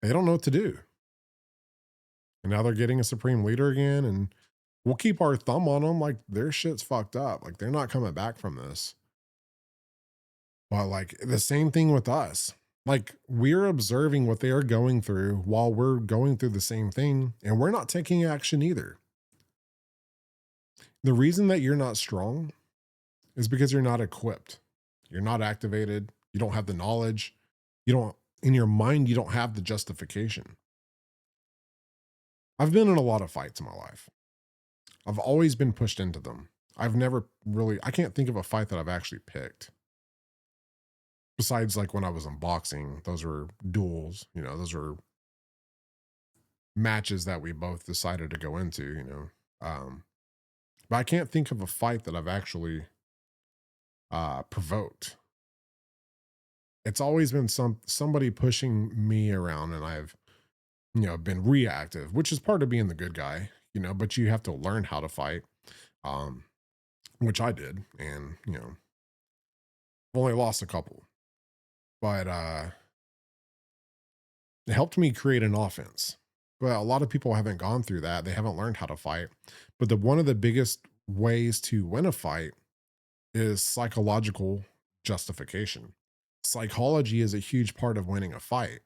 They don't know what to do. And now they're getting a supreme leader again. And we'll keep our thumb on them. Like, their shit's fucked up. Like, they're not coming back from this. But like the same thing with us. Like, we're observing what they are going through while we're going through the same thing. And we're not taking action either. The reason that you're not strong is because you're not equipped. You're not activated. You don't have the knowledge. In your mind, you don't have the justification. I've been in a lot of fights in my life. I've always been pushed into them. I can't think of a fight that I've actually picked. Besides, like when I was in boxing, those were duels, those were matches that we both decided to go into, but I can't think of a fight that I've actually provoked. It's always been somebody pushing me around, and I've, been reactive, which is part of being the good guy, but you have to learn how to fight, which I did. And, I've only lost a couple, but it helped me create an offense. But a lot of people haven't gone through that. They haven't learned how to fight. But one of the biggest ways to win a fight is psychological justification. Psychology is a huge part of winning a fight.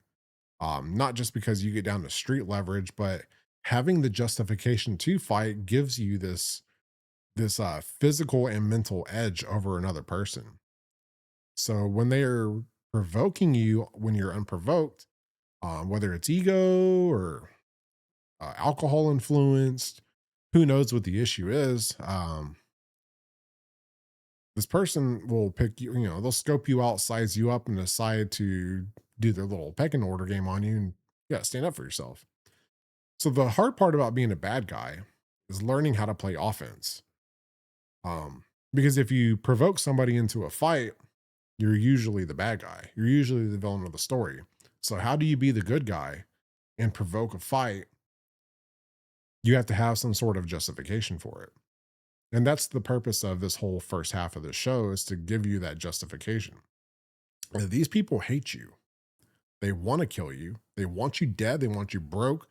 Not just because you get down to street leverage, but having the justification to fight gives you this physical and mental edge over another person. So when they are provoking you, when you're unprovoked, whether it's ego or alcohol influenced, who knows what the issue is, this person will pick you, they'll scope you out, size you up, and decide to do their little pecking order game on you. And stand up for yourself. So the hard part about being a bad guy is learning how to play offense. Because if you provoke somebody into a fight, you're usually the bad guy. You're usually the villain of the story. So how do you be the good guy and provoke a fight? You have to have some sort of justification for it. And that's the purpose of this whole first half of the show, is to give you that justification. And these people hate you. They want to kill you. They want you dead. They want you broke.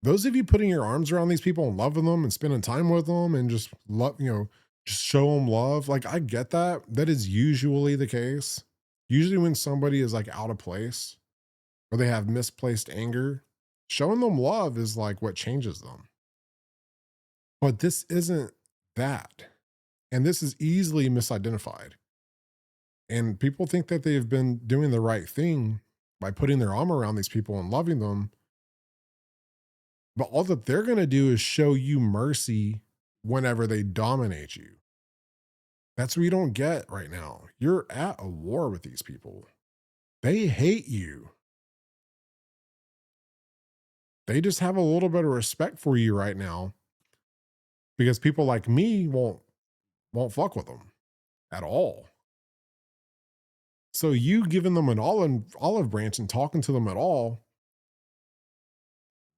Those of you putting your arms around these people and loving them and spending time with them and just just show them love. Like, I get that. That is usually the case. Usually when somebody is like out of place or they have misplaced anger, showing them love is like what changes them. But this isn't that. And this is easily misidentified. And people think that they've been doing the right thing by putting their arm around these people and loving them. But all that they're going to do is show you mercy whenever they dominate you. That's what you don't get right now. You're at a war with these people. They hate you. They just have a little bit of respect for you right now because people like me won't fuck with them at all. So you giving them an olive branch and talking to them at all,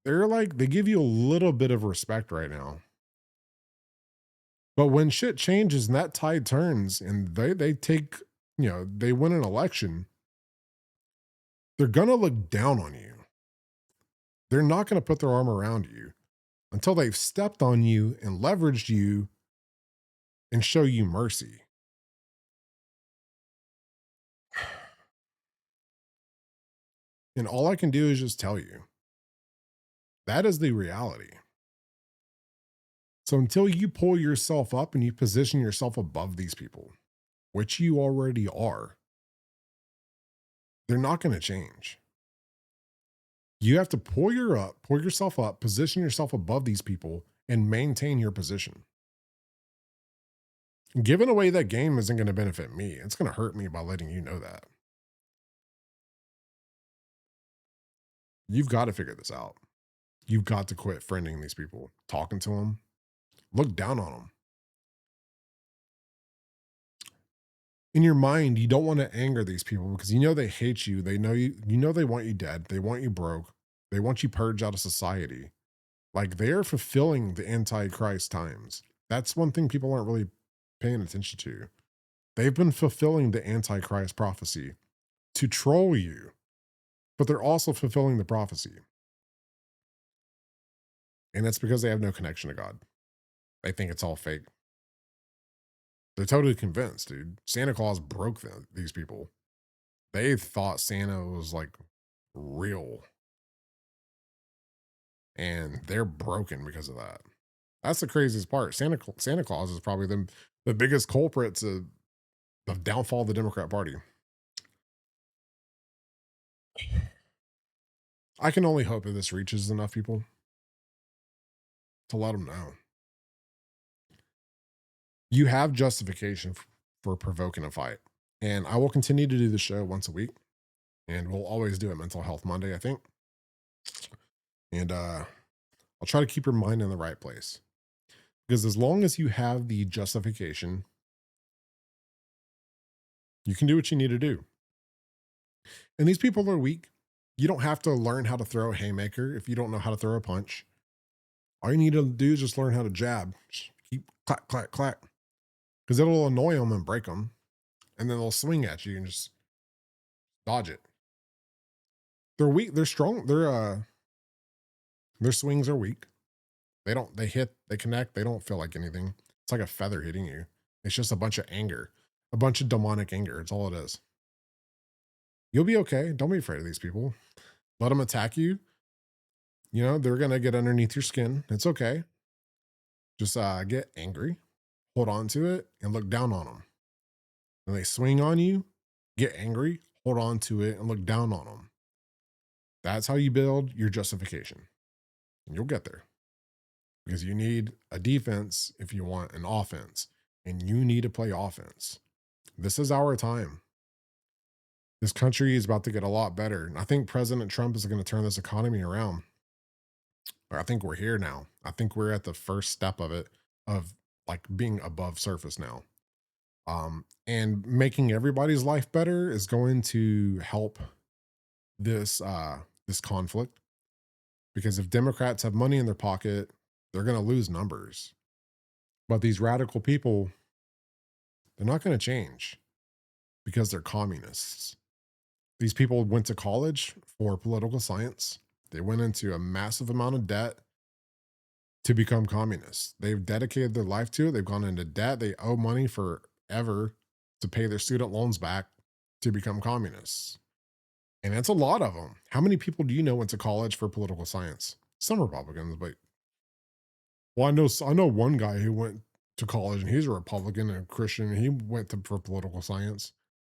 they give you a little bit of respect right now. But when shit changes and that tide turns and they take, they win an election, they're gonna look down on you. They're not gonna put their arm around you until they've stepped on you and leveraged you and show you mercy. And all I can do is just tell you, that is the reality. So until you pull yourself up and you position yourself above these people, which you already are, they're not going to change. You have to pull yourself up, position yourself above these people, and maintain your position. Giving away that game isn't going to benefit me. It's going to hurt me by letting you know that. You've got to figure this out. You've got to quit friending these people, talking to them, look down on them. In your mind, you don't want to anger these people because you know they hate you. They know you, they want you dead. They want you broke. They want you purged out of society. Like, they're fulfilling the Antichrist times. That's one thing people aren't really paying attention to. They've been fulfilling the Antichrist prophecy to troll you, but they're also fulfilling the prophecy. And that's because they have no connection to God. They think it's all fake. They're totally convinced, dude. Santa Claus broke these people. They thought Santa was like real. And they're broken because of that. That's the craziest part. Santa Claus is probably the biggest culprits of the downfall of the Democrat Party. I can only hope that this reaches enough people to let them know. You have justification for provoking a fight. And I will continue to do the show once a week. And we'll always do it Mental Health Monday, I think. And I'll try to keep your mind in the right place. Because as long as you have the justification, you can do what you need to do. And these people are weak. You don't have to learn how to throw a haymaker if you don't know how to throw a punch. All you need to do is just learn how to jab. Just keep clack, clack, clack. Because it'll annoy them and break them. And then they'll swing at you and just dodge it. They're weak. They're strong. Their swings are weak. They hit, they connect. They don't feel like anything. It's like a feather hitting you. It's just a bunch of anger, a bunch of demonic anger. It's all it is. You'll be okay. Don't be afraid of these people. Let them attack you. They're going to get underneath your skin. It's okay. Just get angry, hold on to it, and look down on them. When they swing on you, get angry, hold on to it, and look down on them. That's how you build your justification. And you'll get there. Because you need a defense if you want an offense. And you need to play offense. This is our time. This country is about to get a lot better. And I think President Trump is going to turn this economy around. I think we're here now. I think we're at the first step of it, of like being above surface now. And making everybody's life better is going to help this conflict. Because if Democrats have money in their pocket, they're going to lose numbers. But these radical people, they're not going to change because they're communists. These people went to college for political science. They went into a massive amount of debt. to become communists. They've dedicated their life to it. They've gone into debt. They owe money forever to pay their student loans back to become communists. And that's a lot of them. How many people do you know went to college for political science? Some Republicans, but well, I know one guy who went to college and he's a Republican and a Christian. And he went for political science.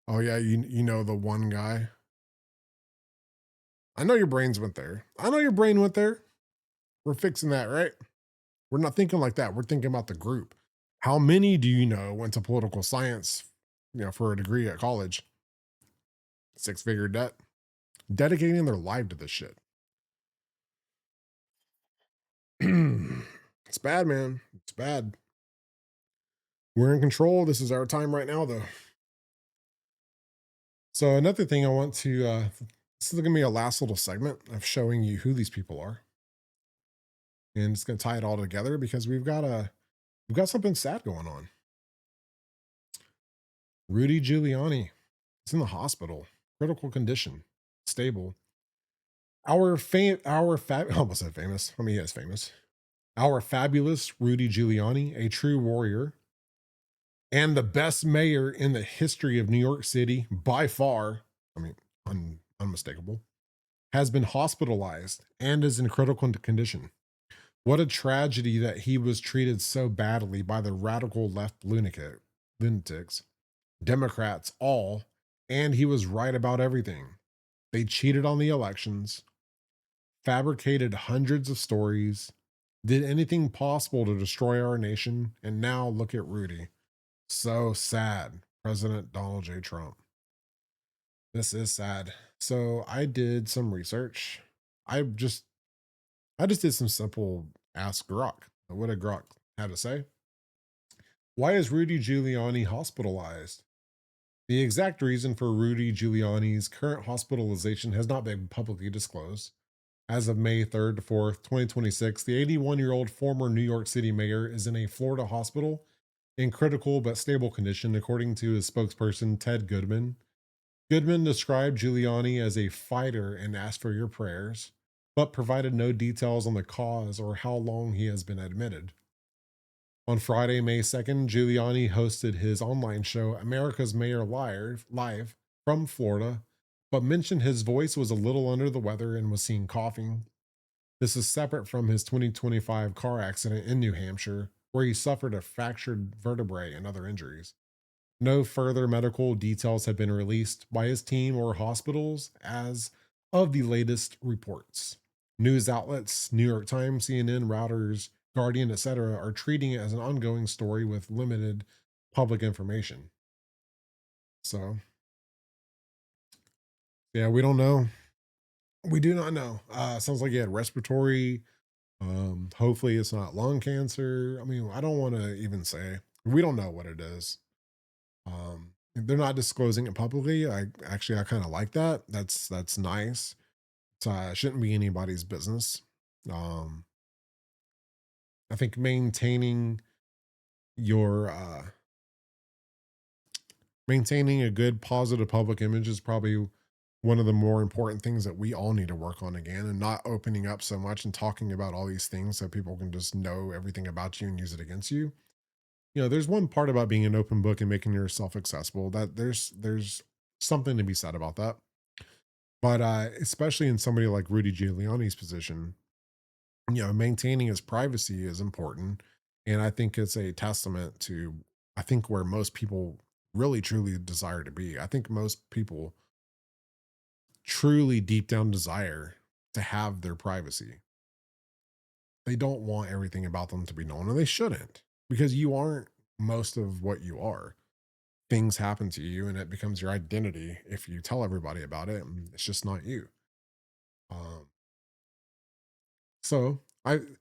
Oh yeah, you know the one guy. I know your brains went there. I know your brain went there. We're fixing that, right? We're not thinking like that. We're thinking about the group. How many do you know went to political science, for a degree at college? 6-figure debt, dedicating their life to this shit. It's bad, man. It's bad. We're in control. This is our time right now, though. So another thing I want to, this is going to be a last little segment of showing you who these people are. And it's going to tie it all together because we've got something sad going on. Rudy Giuliani is in the hospital, critical condition, stable. Our almost said famous. I mean, he is famous. Our fabulous Rudy Giuliani, a true warrior and the best mayor in the history of New York City by far, I mean, unmistakable, has been hospitalized and is in critical condition. What a tragedy that he was treated so badly by the radical left lunatics, Democrats, all, and he was right about everything. They cheated on the elections, fabricated hundreds of stories, did anything possible to destroy our nation, and now look at Rudy. So sad. President Donald J. Trump. This is sad. So I did some research. I just did some simple Ask Grok. What did Grok have to say? Why is Rudy Giuliani hospitalized? The exact reason for Rudy Giuliani's current hospitalization has not been publicly disclosed. As of May 3rd to 4th, 2026, the 81-year-old former New York City mayor is in a Florida hospital in critical but stable condition, according to his spokesperson, Ted Goodman. Goodman described Giuliani as a fighter and asked for your prayers, but provided no details on the cause or how long he has been admitted. On Friday, May 2nd, Giuliani hosted his online show, America's Mayor Live from Florida, but mentioned his voice was a little under the weather and was seen coughing. This is separate from his 2025 car accident in New Hampshire, where he suffered a fractured vertebrae and other injuries. No further medical details have been released by his team or hospitals as of the latest reports. News outlets, New York Times, CNN, Reuters, Guardian, etc., are treating it as an ongoing story with limited public information. So, yeah, we don't know. We do not know. Sounds like he had respiratory. Hopefully it's not lung cancer. I mean, I don't want to even say. We don't know what it is. They're not disclosing it publicly. I kind of like that. That's nice. It shouldn't be anybody's business. I think maintaining a good positive public image is probably one of the more important things that we all need to work on again, and not opening up so much and talking about all these things so people can just know everything about you and use it against you. There's one part about being an open book and making yourself accessible that there's something to be said about that. But especially in somebody like Rudy Giuliani's position, maintaining his privacy is important. And I think it's a testament to, I think, where most people really truly desire to be. I think most people truly deep down desire to have their privacy. They don't want everything about them to be known, and they shouldn't, because you aren't most of what you are. Things happen to you and it becomes your identity if you tell everybody about it, and it's just not you. So when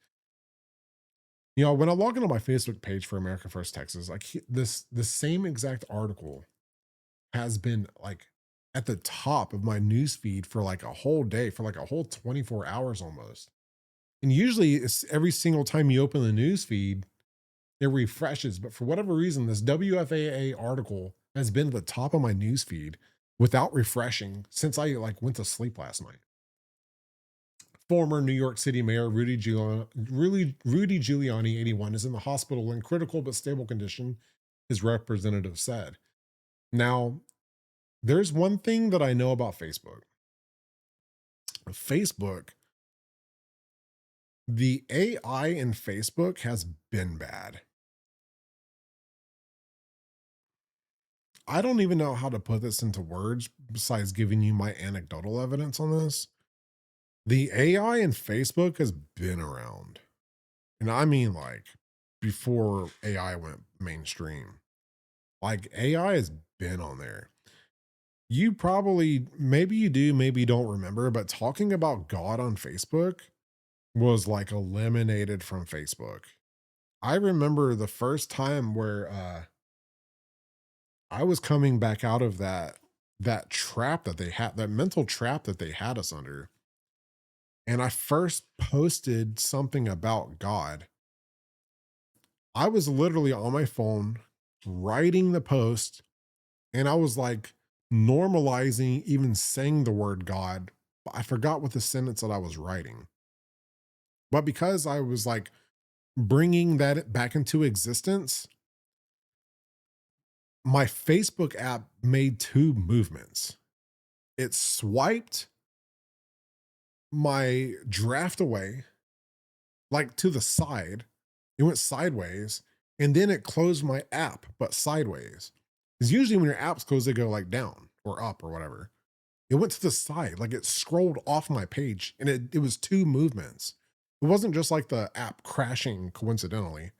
I log into my Facebook page for America First Texas, like the same exact article has been like at the top of my news feed for like a whole day, for like a whole 24 hours almost. And usually it's every single time you open the news feed, it refreshes. But for whatever reason, this WFAA article has been at the top of my news feed without refreshing since I went to sleep last night. Former New York City Mayor Rudy Giuliani, 81, is in the hospital in critical but stable condition, his representative said. Now, there's one thing that I know about Facebook. The AI in Facebook has been bad. I don't even know how to put this into words besides giving you my anecdotal evidence on this. The AI in Facebook has been around. And I mean, like, before AI went mainstream. Like, AI has been on there. You probably, maybe you do, maybe you don't remember, but talking about God on Facebook was like eliminated from Facebook. I remember the first time where I was coming back out of that trap that they had, that mental trap that they had us under. And I first posted something about God. I was literally on my phone writing the post, and I was like normalizing even saying the word God. But I forgot what the sentence that I was writing. But because I was like bringing that back into existence, my Facebook app made two movements. It swiped my draft away, like to the side. It went sideways, and then it closed my app, but sideways. Because usually when your apps close, they go like down or up or whatever. It went to the side, like it scrolled off my page, and it was two movements. It wasn't just like the app crashing coincidentally.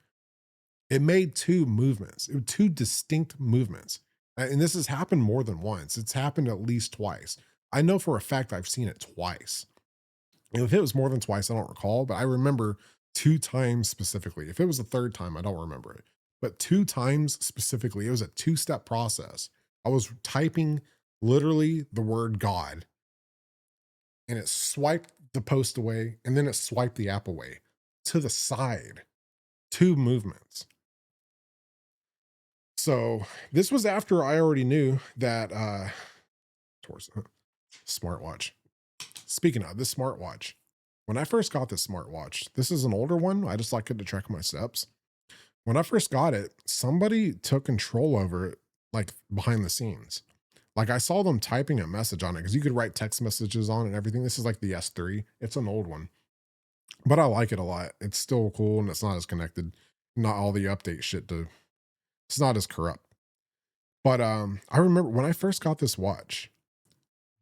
It made two movements. It was two distinct movements. And this has happened more than once. It's happened at least twice. I know for a fact I've seen it twice. And if it was more than twice, I don't recall, but I remember two times specifically. If it was a third time, I don't remember it. But two times specifically, it was a two-step process. I was typing literally the word God, and it swiped the post away, and then it swiped the app away to the side. Two movements. So this was after I already knew that smartwatch. Speaking of this smartwatch, when I first got this smartwatch, this is an older one. I just like it to track my steps. When I first got it, somebody took control over it, like behind the scenes. Like I saw them typing a message on it because you could write text messages on it and everything. This is like the S3. It's an old one, but I like it a lot. It's still cool and it's not as connected. Not all the update shit it's not as corrupt. But I remember when I first got this watch,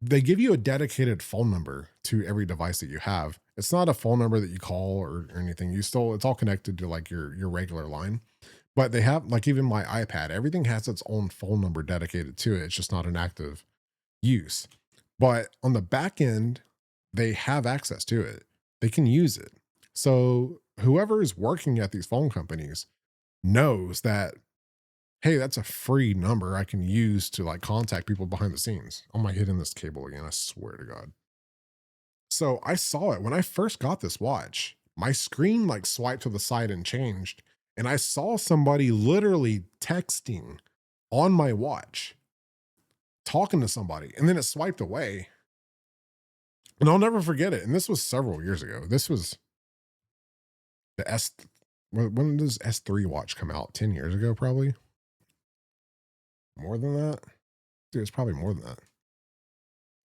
they give you a dedicated phone number to every device that you have. It's not a phone number that you call or anything. It's all connected to like your regular line. But they have, like, even my iPad, everything has its own phone number dedicated to it. It's just not an active use. But on the back end, they have access to it. They can use it. So whoever is working at these phone companies knows that, hey, that's a free number I can use to like contact people behind the scenes. Oh my, hitting this cable again, I swear to God. So I saw it when I first got this watch. My screen like swiped to the side and changed. And I saw somebody literally texting on my watch, talking to somebody, and then it swiped away. And I'll never forget it. And this was several years ago. This was the when does S3 watch come out? 10 years ago, probably. More than that? Dude, it's probably more than that.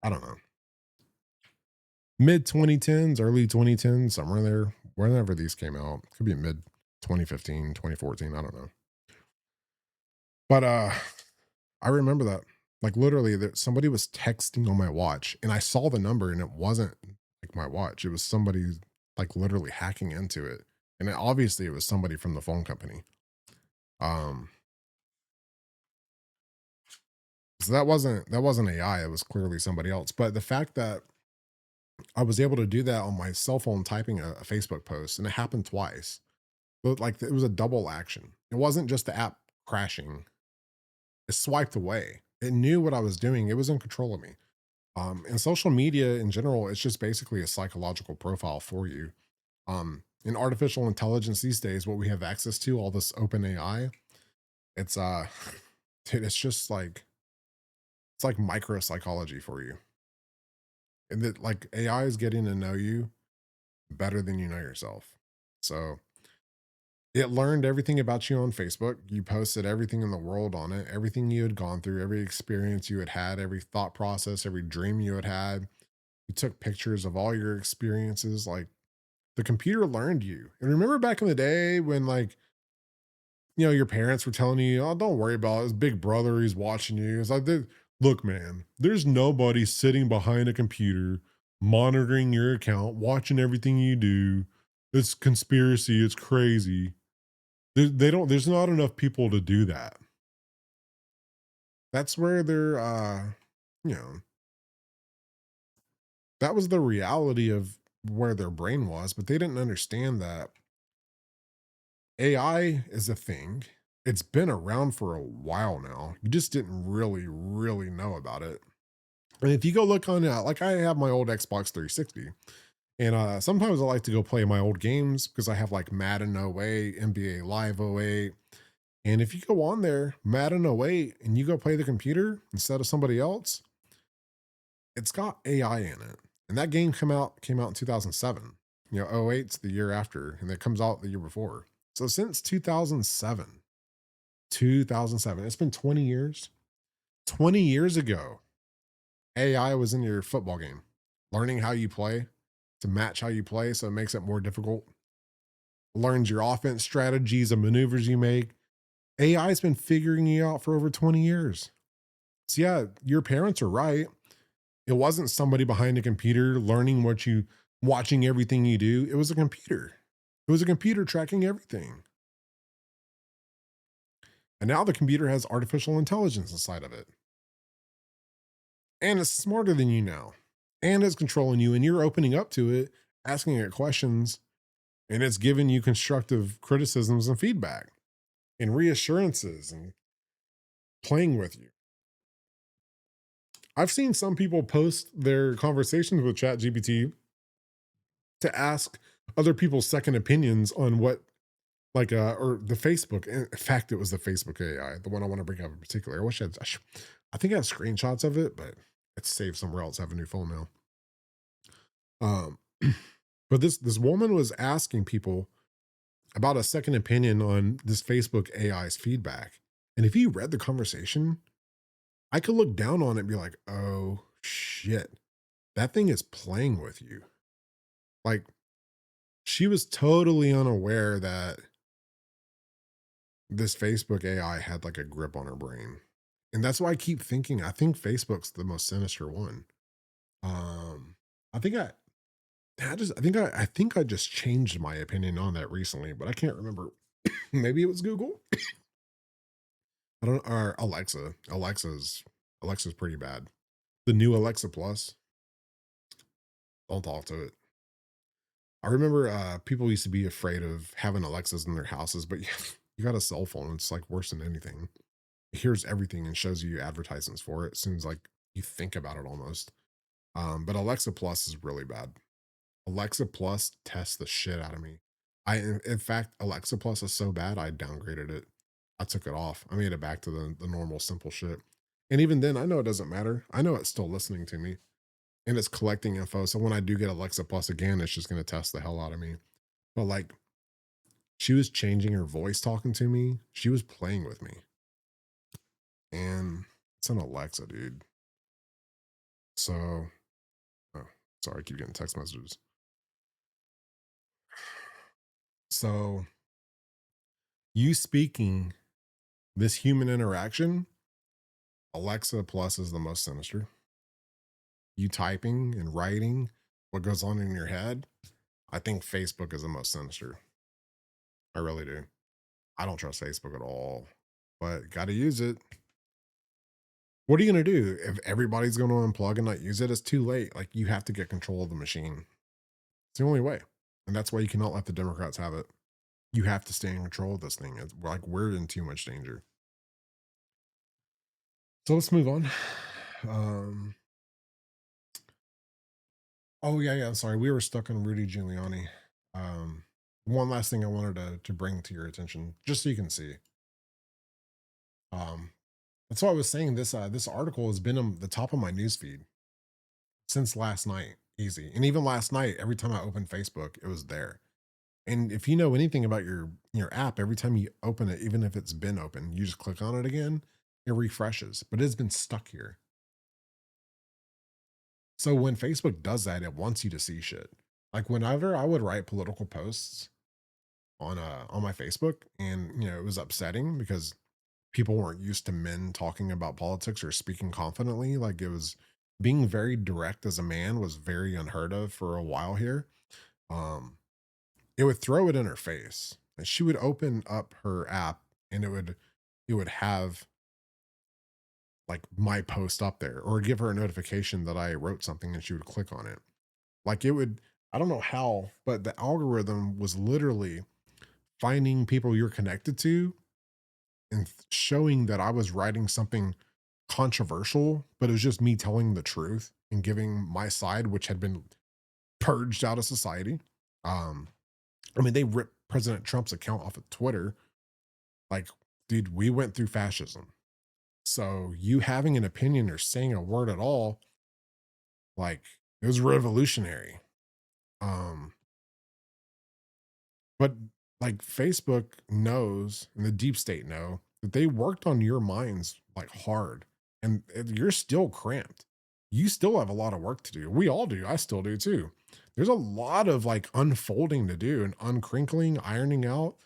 I don't know. Mid 2010s, early 2010s, somewhere there, whenever these came out. Could be mid 2015, 2014, I don't know. But I remember that, like, literally that somebody was texting on my watch and I saw the number and it wasn't like my watch. It was somebody like literally hacking into it. And obviously it was somebody from the phone company. So that wasn't AI, it was clearly somebody else. But the fact that I was able to do that on my cell phone typing a Facebook post, and it happened twice. But like it was a double action. It wasn't just the app crashing. It swiped away. It knew what I was doing. It was in control of me. And social media in general, it's just basically a psychological profile for you. In artificial intelligence these days, what we have access to, all this open AI, it's dude, it's just like, it's like micro psychology for you. And that like AI is getting to know you better than you know yourself. So it learned everything about you on Facebook. You posted everything in the world on it, everything you had gone through, every experience you had had, every thought process, every dream you had had. You took pictures of all your experiences. Like the computer learned you. And remember back in the day when, like, you know, your parents were telling you, oh, don't worry about it. His big brother, he's watching you. It's like, look, man, there's nobody sitting behind a computer monitoring your account, watching everything you do. It's conspiracy. It's crazy. There's not enough people to do that. That's where they're, you know, that was the reality of where their brain was, but they didn't understand that AI is a thing. It's been around for a while now. You just didn't really know about it. And if you go look on, like I have my old Xbox 360, and sometimes I like to go play my old games because I have like Madden 08, NBA Live 08. And if you go on there, Madden 08, and you go play the computer instead of somebody else, it's got AI in it. And that game came out in 2007. You know, 08's the year after, and it comes out the year before. So since 2007, it's been 20 years. 20 years ago, AI was in your football game, learning how you play to match how you play. So it makes it more difficult. Learns your offense strategies and maneuvers you make. AI's been figuring you out for over 20 years. So yeah, your parents are right. It wasn't somebody behind a computer learning watching everything you do. It was a computer. It was a computer tracking everything. And now the computer has artificial intelligence inside of it. And it's smarter than you now. And it's controlling you, and you're opening up to it, asking it questions, and it's giving you constructive criticisms and feedback and reassurances and playing with you. I've seen some people post their conversations with ChatGPT to ask other people's second opinions on what, like, or the Facebook. In fact, it was the Facebook AI, the one I want to bring up in particular. I think I have screenshots of it, but it's saved somewhere else. I have a new phone now. But this woman was asking people about a second opinion on this Facebook AI's feedback. And if you read the conversation, I could look down on it and be like, oh shit, that thing is playing with you. Like, she was totally unaware that this Facebook AI had like a grip on her brain. And that's why I keep thinking, I think Facebook's the most sinister one. I think I think I just changed my opinion on that recently, but I can't remember. Maybe it was Google. I don't, or Alexa. Alexa's pretty bad. The new Alexa Plus. Don't talk to it. I remember people used to be afraid of having Alexas in their houses, but you got a cell phone. It's like worse than anything. It hears everything and shows you advertisements for it. It seems like you think about it almost. But Alexa Plus is really bad. Alexa Plus tests the shit out of me. In fact, Alexa Plus is so bad, I downgraded it. I took it off. I made it back to the normal simple shit. And even then, I know it doesn't matter. I know it's still listening to me and it's collecting info. So when I do get Alexa Plus again, it's just going to test the hell out of me. But like, she was changing her voice talking to me. She was playing with me. And it's an Alexa, dude. So, oh, sorry, I keep getting text messages. So, you speaking this human interaction, Alexa Plus is the most sinister. You typing and writing what goes on in your head, I think Facebook is the most sinister. I really do. I don't trust Facebook at all, but got to use it. What are you going to do if everybody's going to unplug and not use it? It's too late. Like, you have to get control of the machine. It's the only way. And that's why you cannot let the Democrats have it. You have to stay in control of this thing. It's like, we're in too much danger. So let's move on. Oh yeah. I'm sorry. We were stuck on Rudy Giuliani. One last thing I wanted to bring to your attention, just so you can see. That's why I was saying this article has been on the top of my newsfeed since last night. easy. And even last night, every time I opened Facebook, it was there. And if you know anything about your app, every time you open it, even if it's been open, you just click on it again, it refreshes, but it's been stuck here. So when Facebook does that, it wants you to see shit. Like whenever I would write political posts on my Facebook, and it was upsetting because people weren't used to men talking about politics or speaking confidently. Like it was being very direct as a man was very unheard of for a while here. Um, it would throw it in her face. And she would open up her app and it would have like my post up there or give her a notification that I wrote something and she would click on it. Like it would, I don't know how, but the algorithm was literally finding people you're connected to and showing that I was writing something controversial, but it was just me telling the truth and giving my side, which had been purged out of society. Um, I mean, they ripped President Trump's account off of Twitter. Like, dude, we went through fascism. So you having an opinion or saying a word at all, like it was revolutionary. Um, but like Facebook knows and the deep state know that they worked on your minds like hard and you're still cramped. You still have a lot of work to do. We all do. I still do too. There's a lot of like unfolding to do and uncrinkling, ironing out,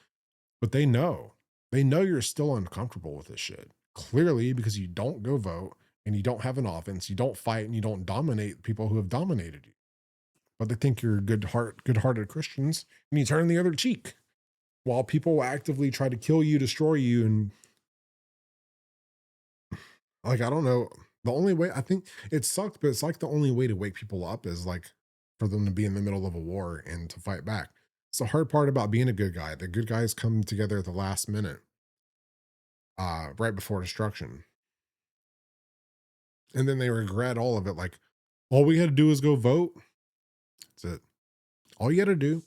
but they know you're still uncomfortable with this shit. Clearly, because you don't go vote and you don't have an offense, you don't fight and you don't dominate people who have dominated you. But they think you're good-hearted Christians and you turn the other cheek while people actively try to kill you, destroy you. And like, I don't know. The only way I think it sucked, but it's like the only way to wake people up is like for them to be in the middle of a war and to fight back. It's the hard part about being a good guy. The good guys come together at the last minute, right before destruction. And then they regret all of it. Like, all we had to do is go vote. That's it. All you had to do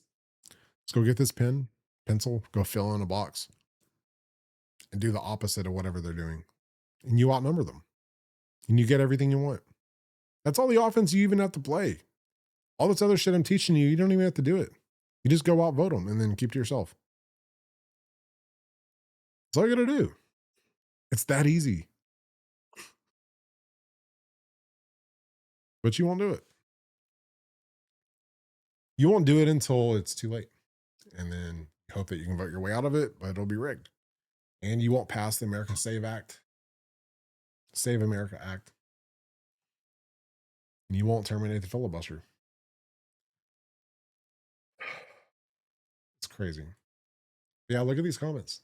is go get this pencil, go fill in a box, and do the opposite of whatever they're doing. And you outnumber them. And you get everything you want. That's all the offense you even have to play. All this other shit I'm teaching you, you don't even have to do it. You just go outvote them and then keep to yourself. That's all you got to do. It's that easy. But you won't do it. You won't do it until it's too late. And then you hope that you can vote your way out of it, but it'll be rigged. And you won't pass the America Save America Act. And you won't terminate the filibuster. It's crazy. Yeah, look at these comments.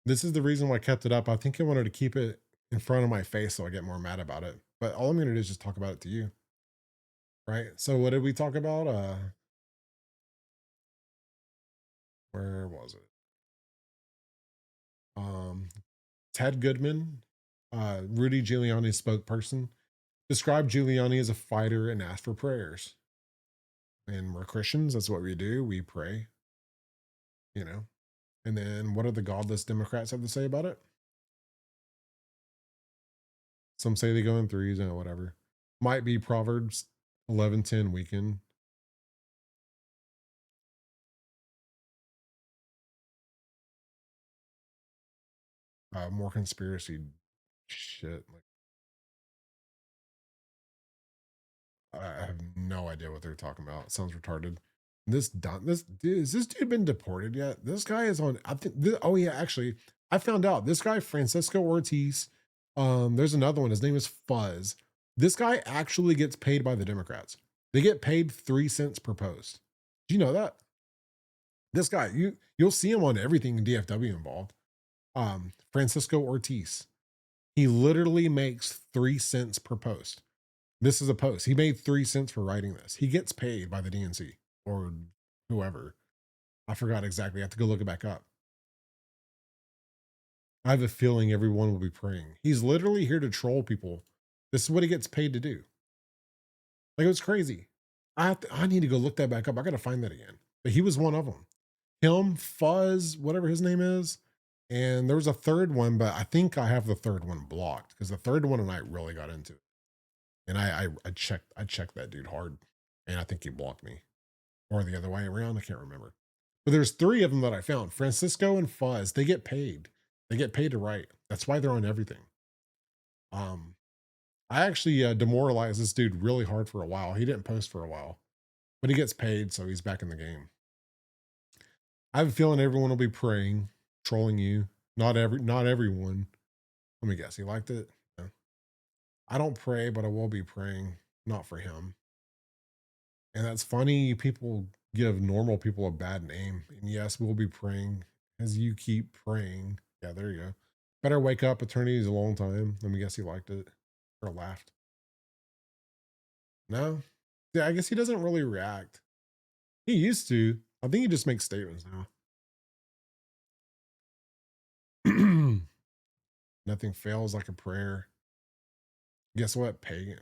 This is the reason why I kept it up. I think I wanted to keep it in front of my face so I get more mad about it. But all I'm going to do is just talk about it to you. Right? So what did we talk about? Where was it? Ted Goodman, Rudy Giuliani's spokesperson, described Giuliani as a fighter and asked for prayers. And we're Christians. That's what we do. We pray, And then what do the godless Democrats have to say about it? Some say they go in threes and whatever. Might be Proverbs 11:10 weekend. More conspiracy shit. Like, I have no idea what they're talking about. It sounds retarded. This dude, has this dude been deported yet? This guy is on. I think. Oh yeah, actually, I found out this guy Francisco Ortiz. There's another one. His name is Fuzz. This guy actually gets paid by the Democrats. They get paid 3 cents per post. Do you know that? This guy, you'll see him on everything in DFW involved. Francisco Ortiz. He literally makes 3 cents per post. This is a post. He made 3 cents for writing this. He gets paid by the DNC or whoever. I forgot exactly. I have to go look it back up. I have a feeling everyone will be praying. He's literally here to troll people. This is what he gets paid to do. Like, it was crazy. I need to go look that back up. I got to find that again. But he was one of them. Him, Fuzz, whatever his name is. And there was a third one, but I think I have the third one blocked because the third one and I really got into it. And I checked that dude hard, and I think he blocked me, or the other way around. I can't remember. But there's 3 of them that I found. Francisco and Fuzz. They get paid. They get paid to write. That's why they're on everything. I actually demoralized this dude really hard for a while. He didn't post for a while, but he gets paid, so he's back in the game. I have a feeling everyone will be praying, trolling you. Not everyone. Let me guess. He liked it. No. I don't pray, but I will be praying. Not for him. And that's funny. People give normal people a bad name. And yes, we'll be praying as you keep praying. Yeah, there you go. Better wake up. Eternity is a long time. Let me guess. He liked it or laughed. No. Yeah, I guess he doesn't really react. He used to. I think he just makes statements now. Nothing fails like a prayer. Guess what? Pagan.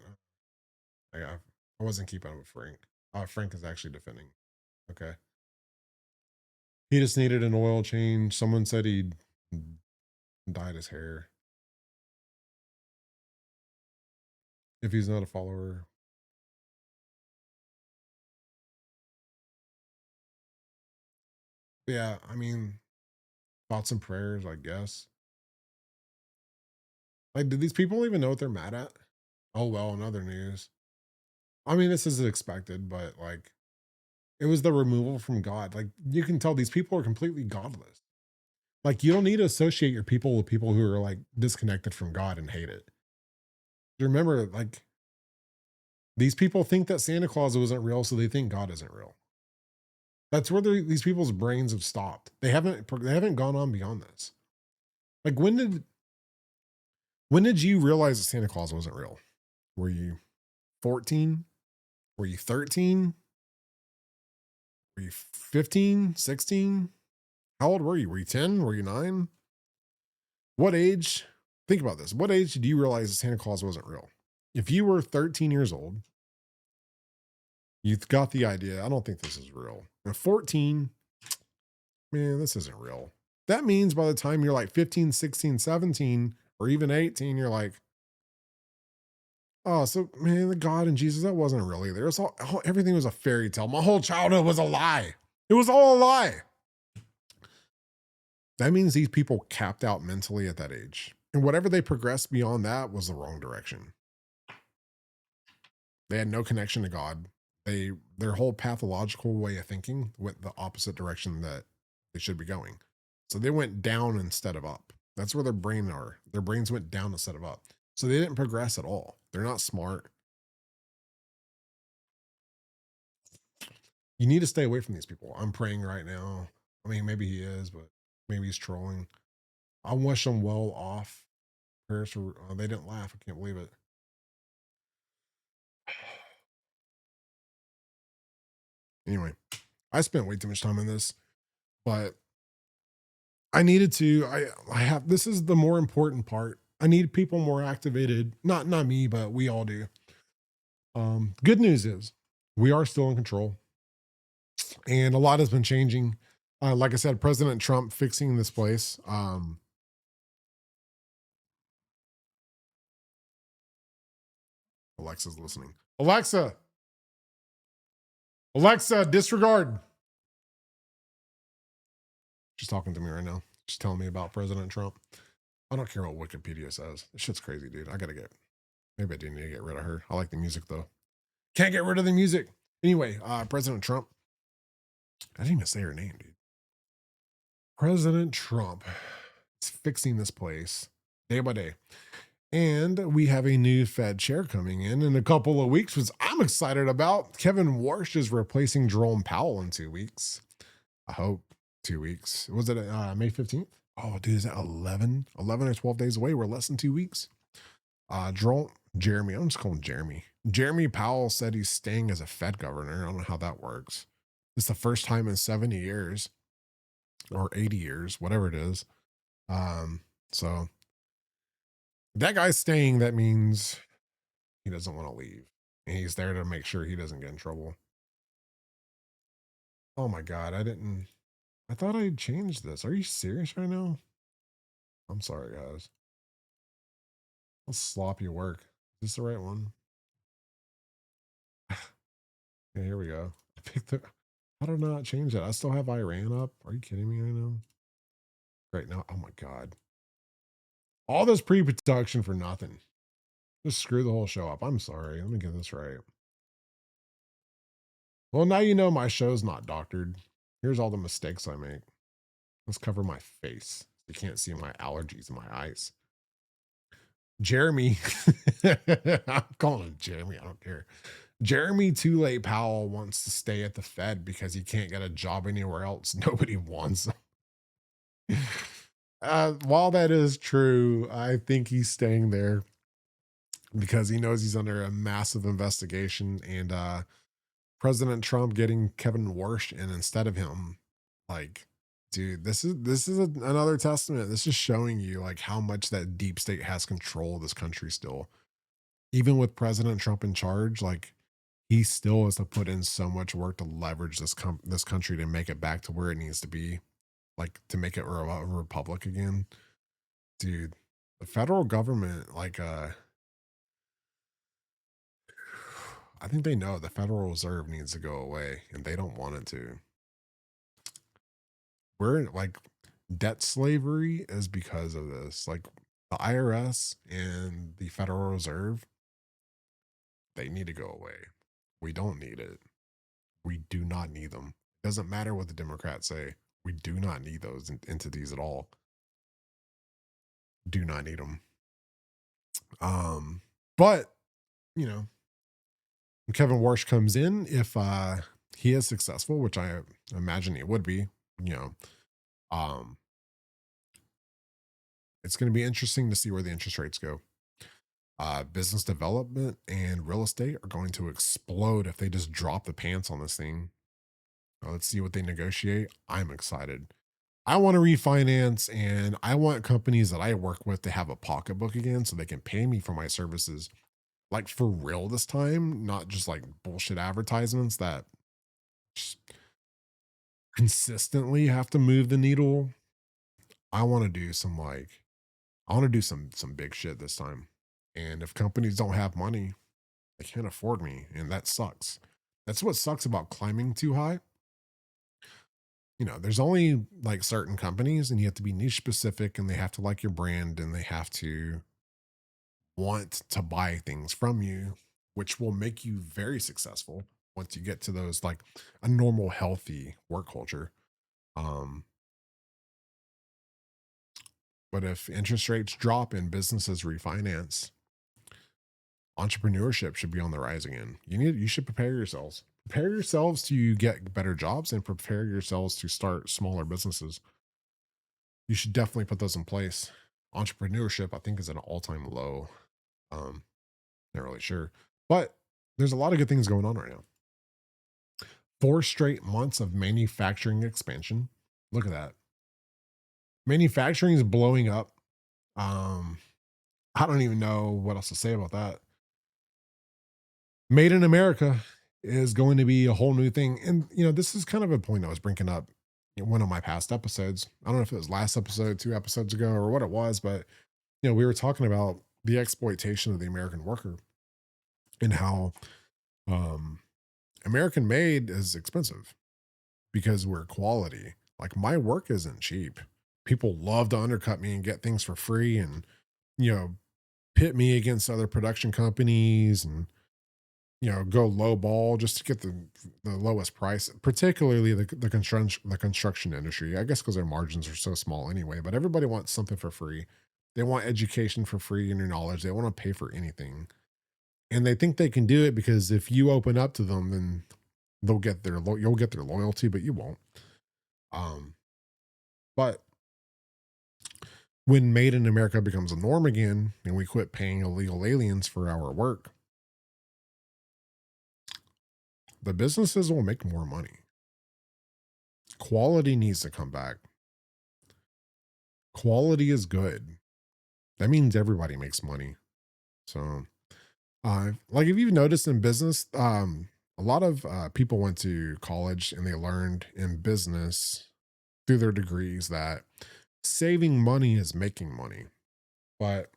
I wasn't keeping up with Frank. Frank is actually defending. Okay. He just needed an oil change. Someone said he dyed his hair. If he's not a follower. Yeah, I mean, thoughts and prayers, I guess. Like, did these people even know what they're mad at? Oh, well, in other news. I mean, this is expected, but like, it was the removal from God. Like, you can tell these people are completely godless. Like, you don't need to associate your people with people who are like disconnected from God and hate it. Remember, like, these people think that Santa Claus wasn't real, so they think God isn't real. That's where these people's brains have stopped. They haven't gone on beyond this. Like, when did you realize that Santa Claus wasn't real? Were you 14? Were you 13? Were you 15, 16? How old were you? Were you 10? Were you 9? What age? Think about this. What age did you realize that Santa Claus wasn't real? If you were 13 years old, you got the idea. I don't think this is real. At 14, man, this isn't real. That means by the time you're like 15, 16, 17, or even 18, you're like, oh, so man, the God and Jesus, that wasn't real either. It's everything was a fairy tale. My whole childhood was a lie. It was all a lie. That means these people capped out mentally at that age. And whatever they progressed beyond that was the wrong direction. They had no connection to God. Their whole pathological way of thinking went the opposite direction that they should be going. So they went down instead of up. That's where their brains went down instead of up. So they didn't progress at all. They're not smart. You need to stay away from these people. I'm praying right now. I mean, maybe he is, but maybe he's trolling. I wish them well off. Prayers for, they didn't laugh. I can't believe it. Anyway, I spent way too much time on this, but I needed to. I have. This is the more important part. I need people more activated. Not me, but we all do. Good news is we are still in control, and a lot has been changing. Like I said, President Trump fixing this place. Alexa's listening. Alexa, disregard. She's talking to me right now. She's telling me about President Trump. I don't care what Wikipedia says. This shit's crazy, dude. Maybe I do need to get rid of her. I like the music though. Can't get rid of the music. Anyway, President Trump. I didn't even say her name, dude. President Trump is fixing this place day by day. And we have a new Fed chair coming in a couple of weeks, which I'm excited about. Kevin Warsh is replacing Jerome Powell in 2 weeks. I hope 2 weeks. Was it May 15th? Oh, dude, is that 11 or 12 days away? We're less than 2 weeks. Jeremy, I'm just calling Jeremy. Jeremy Powell said he's staying as a Fed governor. I don't know how that works. It's the first time in 70 years or 80 years, whatever it is. So that guy's staying. That means he doesn't want to leave. And he's there to make sure he doesn't get in trouble. Oh my God. I thought I changed this. Are you serious right now? I'm sorry, guys. That's sloppy work. Is this the right one? Okay, here we go. I picked the. How did I not change that? I still have Iran up. Are you kidding me right now? Right now, oh my god! All this pre-production for nothing. Just screw the whole show up. I'm sorry. Let me get this right. Well, now you know my show's not doctored. Here's all the mistakes I make. Let's cover my face. You can't see my allergies in my eyes. Jeremy, I'm calling him Jeremy. I don't care. Jeremy Too Late Powell wants to stay at the Fed because he can't get a job anywhere else. Nobody wants him. While that is true, I think he's staying there because he knows he's under a massive investigation, and President Trump getting Kevin Warsh in instead of him. Like, dude, this is another testament. This is showing you like how much that deep state has control of this country still. Even with President Trump in charge, like he still has to put in so much work to leverage this country to make it back to where it needs to be, like to make it a republic again. Dude, the federal government, like I think they know the Federal Reserve needs to go away and they don't want it to. We're like debt slavery is because of this. Like the IRS and the Federal Reserve, they need to go away. We don't need it. We do not need them. Doesn't matter what the Democrats say. We do not need those entities at all. Do not need them. But you know, when Kevin Warsh comes in, if he is successful, which I imagine he would be, you know, it's going to be interesting to see where the interest rates go. Business development and real estate are going to explode if they just drop the pants on this thing. Let's see what they negotiate. I'm excited. I want to refinance, and I want companies that I work with to have a pocketbook again so they can pay me for my services. Like for real this time, not just like bullshit advertisements that just consistently have to move the needle. I want to do some some big shit this time. And if companies don't have money, they can't afford me, and that sucks. That's what sucks about climbing too high. You know, there's only like certain companies, and you have to be niche specific, and they have to like your brand, and they have to want to buy things from you, which will make you very successful once you get to those like a normal, healthy work culture. Um, but if interest rates drop and businesses refinance, entrepreneurship should be on the rise again. You should prepare yourselves. Prepare yourselves to get better jobs and prepare yourselves to start smaller businesses. You should definitely put those in place. Entrepreneurship, I think, is at an all-time low. Um, Not really sure, but there's a lot of good things going on right now. 4 straight months of manufacturing expansion. Look at that. Manufacturing is blowing up. I don't even know what else to say about that. Made in America is going to be a whole new thing. And, you know, this is kind of a point I was bringing up in one of my past episodes. I don't know if it was last episode, 2 episodes ago, or what it was, but, you know, we were talking about the exploitation of the American worker and how American made is expensive because we're quality. Like my work isn't cheap. People love to undercut me and get things for free and, you know, pit me against other production companies and, you know, go low ball just to get the lowest price, particularly the construction industry. I guess because their margins are so small anyway, but everybody wants something for free. They want education for free and your knowledge. They want to pay for anything. And they think they can do it because if you open up to them, then you'll get their loyalty, but you won't. But when made in America becomes a norm again and we quit paying illegal aliens for our work, the businesses will make more money. Quality needs to come back. Quality is good. That means everybody makes money. So, like if you've noticed in business, a lot of people went to college and they learned in business through their degrees that saving money is making money, but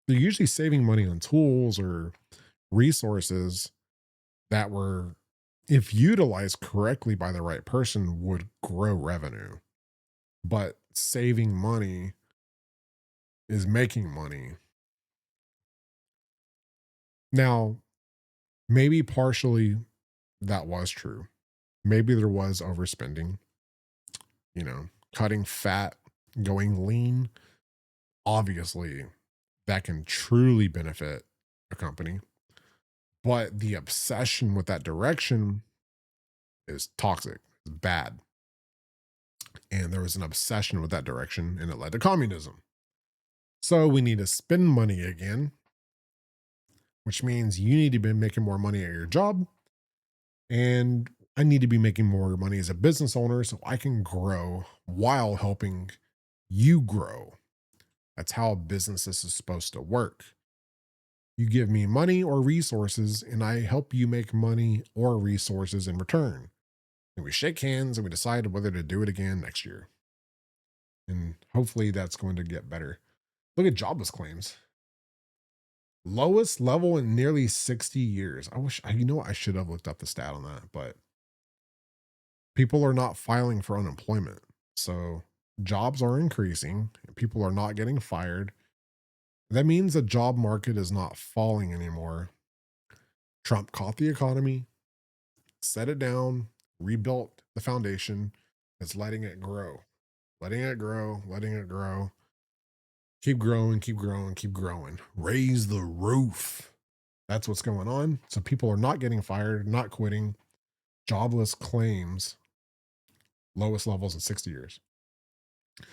they're usually saving money on tools or resources that were if utilized correctly by the right person, would grow revenue. But saving money is making money. Now, maybe partially that was true. Maybe there was overspending, cutting fat, going lean. Obviously, that can truly benefit a company. But the obsession with that direction is toxic, it's bad. And there was an obsession with that direction, and it led to communism. So we need to spend money again, which means you need to be making more money at your job. And I need to be making more money as a business owner so I can grow while helping you grow. That's how businesses is supposed to work. You give me money or resources, and I help you make money or resources in return. And we shake hands and we decide whether to do it again next year. And hopefully that's going to get better. Look at jobless claims. Lowest level in nearly 60 years. I should have looked up the stat on that, but people are not filing for unemployment. So jobs are increasing and people are not getting fired. That means the job market is not falling anymore. Trump caught the economy, set it down, rebuilt the foundation, is letting it grow, letting it grow, letting it grow. Keep growing, keep growing, keep growing. Raise the roof. That's what's going on. So people are not getting fired, not quitting. Jobless claims, lowest levels in 60 years. Look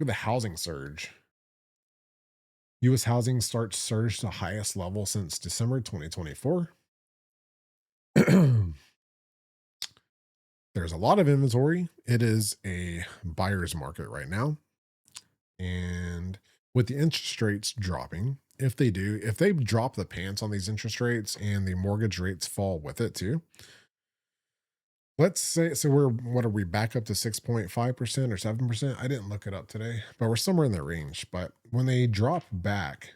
at the housing surge. U.S. housing starts surged to the highest level since December 2024. There's a lot of inventory. It is a buyer's market right now. And with the interest rates dropping, if they drop the pants on these interest rates and the mortgage rates fall with it too, let's say, so what are we back up to 6.5% or 7%? I didn't look it up today, but we're somewhere in that range. But when they drop back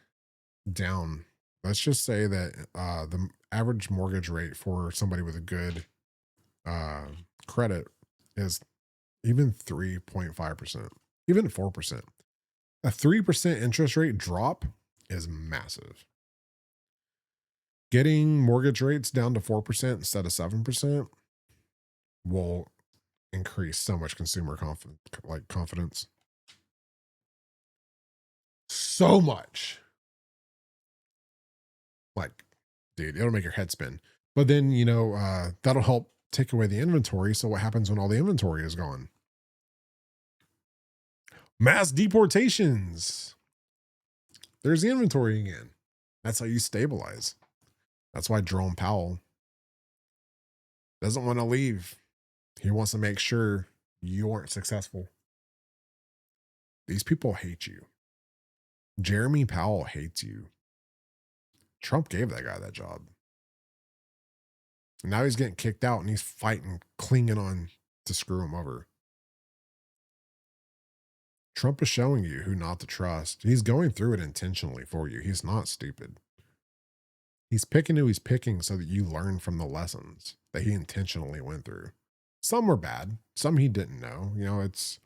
down, let's just say that the average mortgage rate for somebody with a good credit is even 3.5%, even 4%. A 3% interest rate drop is massive. Getting mortgage rates down to 4% instead of 7% will increase so much consumer confidence. So much. Like, dude, it'll make your head spin. But then, that'll help take away the inventory. So what happens when all the inventory is gone? Mass deportations. There's the inventory again. That's how you stabilize. That's why Jerome Powell doesn't want to leave. He wants to make sure you aren't successful. These people hate you. Jeremy Powell hates you. Trump gave that guy that job. And now he's getting kicked out and he's fighting, clinging on to screw him over. Trump is showing you who not to trust. He's going through it intentionally for you. He's not stupid. He's picking who he's picking so that you learn from the lessons that he intentionally went through. Some were bad. Some he didn't know. It's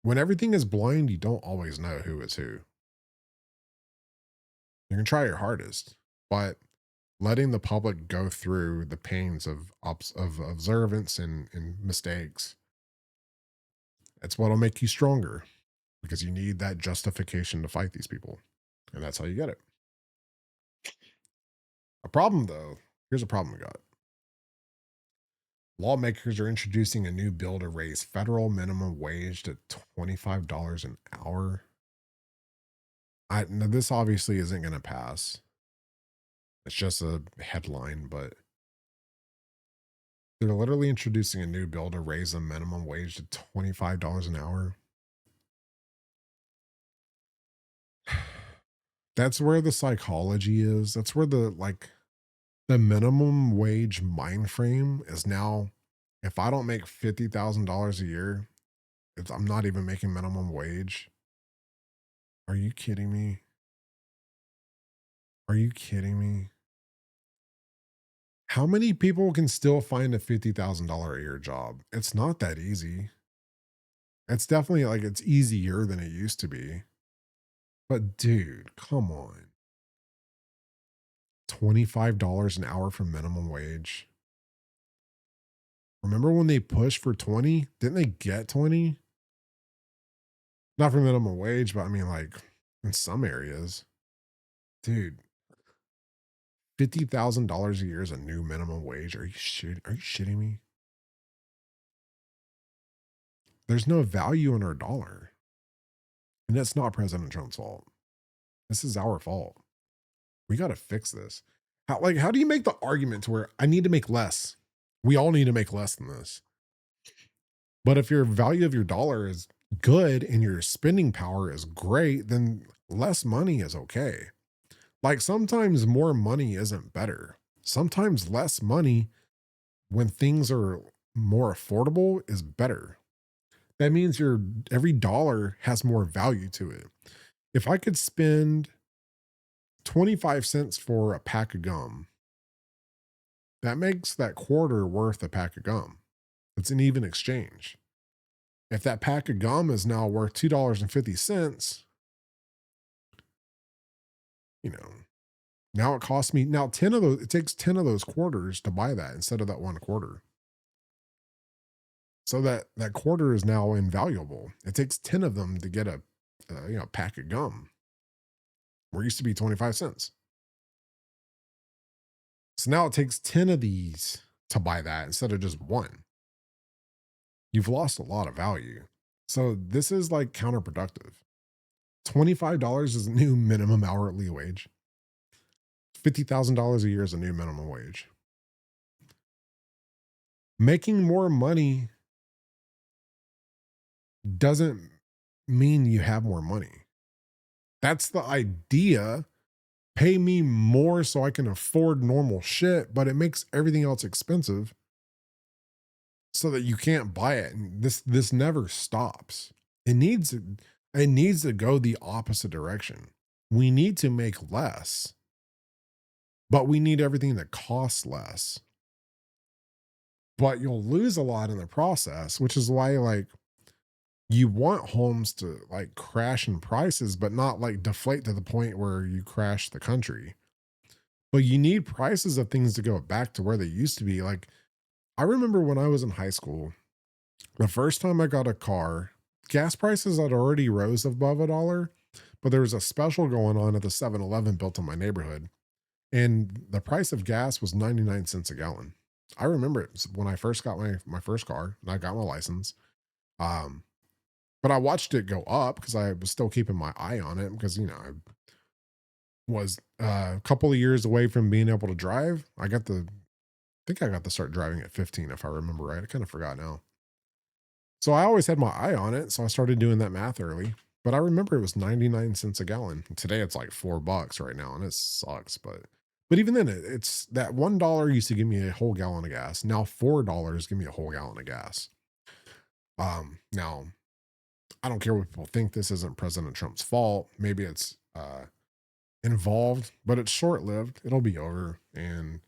when everything is blind, you don't always know who is who. You can try your hardest, but letting the public go through the pains of observance and mistakes, it's what'll make you stronger, because you need that justification to fight these people. And that's how you get it. A problem, though, here's a problem we got. Lawmakers are introducing a new bill to raise federal minimum wage to $25 an hour. Now this obviously isn't going to pass. It's just a headline, but they're literally introducing a new bill to raise the minimum wage to $25 an hour. That's where the psychology is. That's where the minimum wage mind frame is now. If I don't make $50,000 a year, I'm not even making minimum wage. Are you kidding me? Are you kidding me? How many people can still find a $50,000 a year job? It's not that easy. It's definitely like it's easier than it used to be. But dude, come on. $25 an hour for minimum wage. Remember when they pushed for 20? Didn't they get 20? Not for minimum wage, but I mean, like in some areas. Dude, $50,000 a year is a new minimum wage. Are you shitting me? There's no value in our dollar. And that's not President Trump's fault. This is our fault. We got to fix this. How do you make the argument to where I need to make less? We all need to make less than this. But if your value of your dollar is good and your spending power is great, then less money is okay. Like sometimes more money isn't better. Sometimes less money when things are more affordable is better. That means your every dollar has more value to it. If I could spend 25 cents for a pack of gum, that makes that quarter worth a pack of gum. It's an even exchange. If that pack of gum is now worth $2.50, now it costs me 10 of those. It takes 10 of those quarters to buy that instead of that one quarter. So that quarter is now invaluable. It takes 10 of them to get a pack of gum. Where it used to be 25 cents. So now it takes 10 of these to buy that instead of just one. You've lost a lot of value. So this is like counterproductive. $25 is a new minimum hourly wage. $50,000 a year is a new minimum wage. Making more money doesn't mean you have more money. That's the idea. Pay me more so I can afford normal shit, but it makes everything else expensive so that you can't buy it. And this never stops. It needs to go the opposite direction. We need to make less, but we need everything that costs less. But you'll lose a lot in the process, which is why you want homes to crash in prices, but not deflate to the point where you crash the country. But you need prices of things to go back to where they used to be. I remember when I was in high school, the first time I got a car, gas prices had already rose above $1, but there was a special going on at the 7-Eleven built in my neighborhood. And the price of gas was 99 cents a gallon. I remember it when I first got my first car and I got my license. But I watched it go up because I was still keeping my eye on it because, I was a couple of years away from being able to drive. I think I got to start driving at 15, if I remember right. I kind of forgot now. So I always had my eye on it. So I started doing that math early, but I remember it was 99 cents a gallon. Today it's like $4 right now and it sucks. But even then it's that $1 used to give me a whole gallon of gas. Now $4 give me a whole gallon of gas. Now I don't care what people think. This isn't President Trump's fault. Maybe it's involved, but it's short-lived. It'll be over. And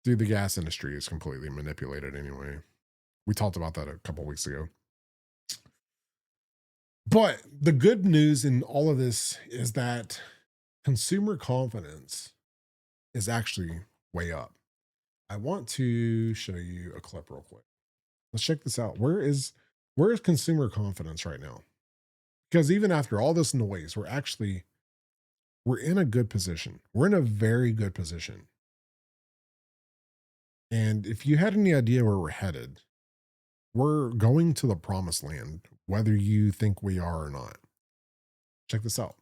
dude, the gas industry is completely manipulated anyway. We talked about that a couple weeks ago. But the good news in all of this is that consumer confidence is actually way up. I want to show you a clip real quick. Let's check this out. Where is consumer confidence right now? Because even after all this noise, we're in a good position. We're in a very good position. And if you had any idea where we're headed, we're going to the promised land, whether you think we are or not. Check this out.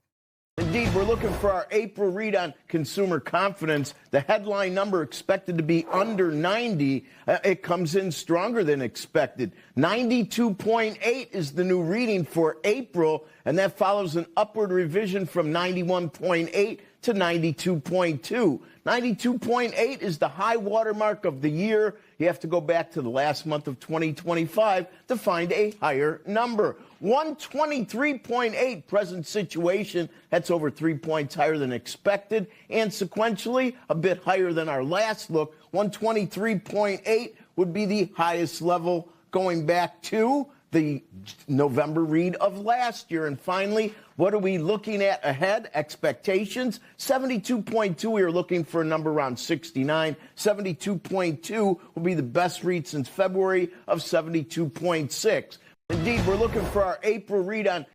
Indeed, we're looking for our April read on consumer confidence. The headline number expected to be under 90. It comes in stronger than expected. 92.8 is the new reading for April, and that follows an upward revision from 91.8 to 92.2. 92.8 is the high watermark of the year. You have to go back to the last month of 2025 to find a higher number. 123.8 present situation. That's over 3 points higher than expected, and sequentially a bit higher than our last look. 123.8 would be the highest level going back to the November read of last year. And finally, what are we looking at ahead? Expectations. 72.2, we are looking for a number around 69. 72.2 will be the best read since February of 72.6. Indeed, we're looking for our April read on.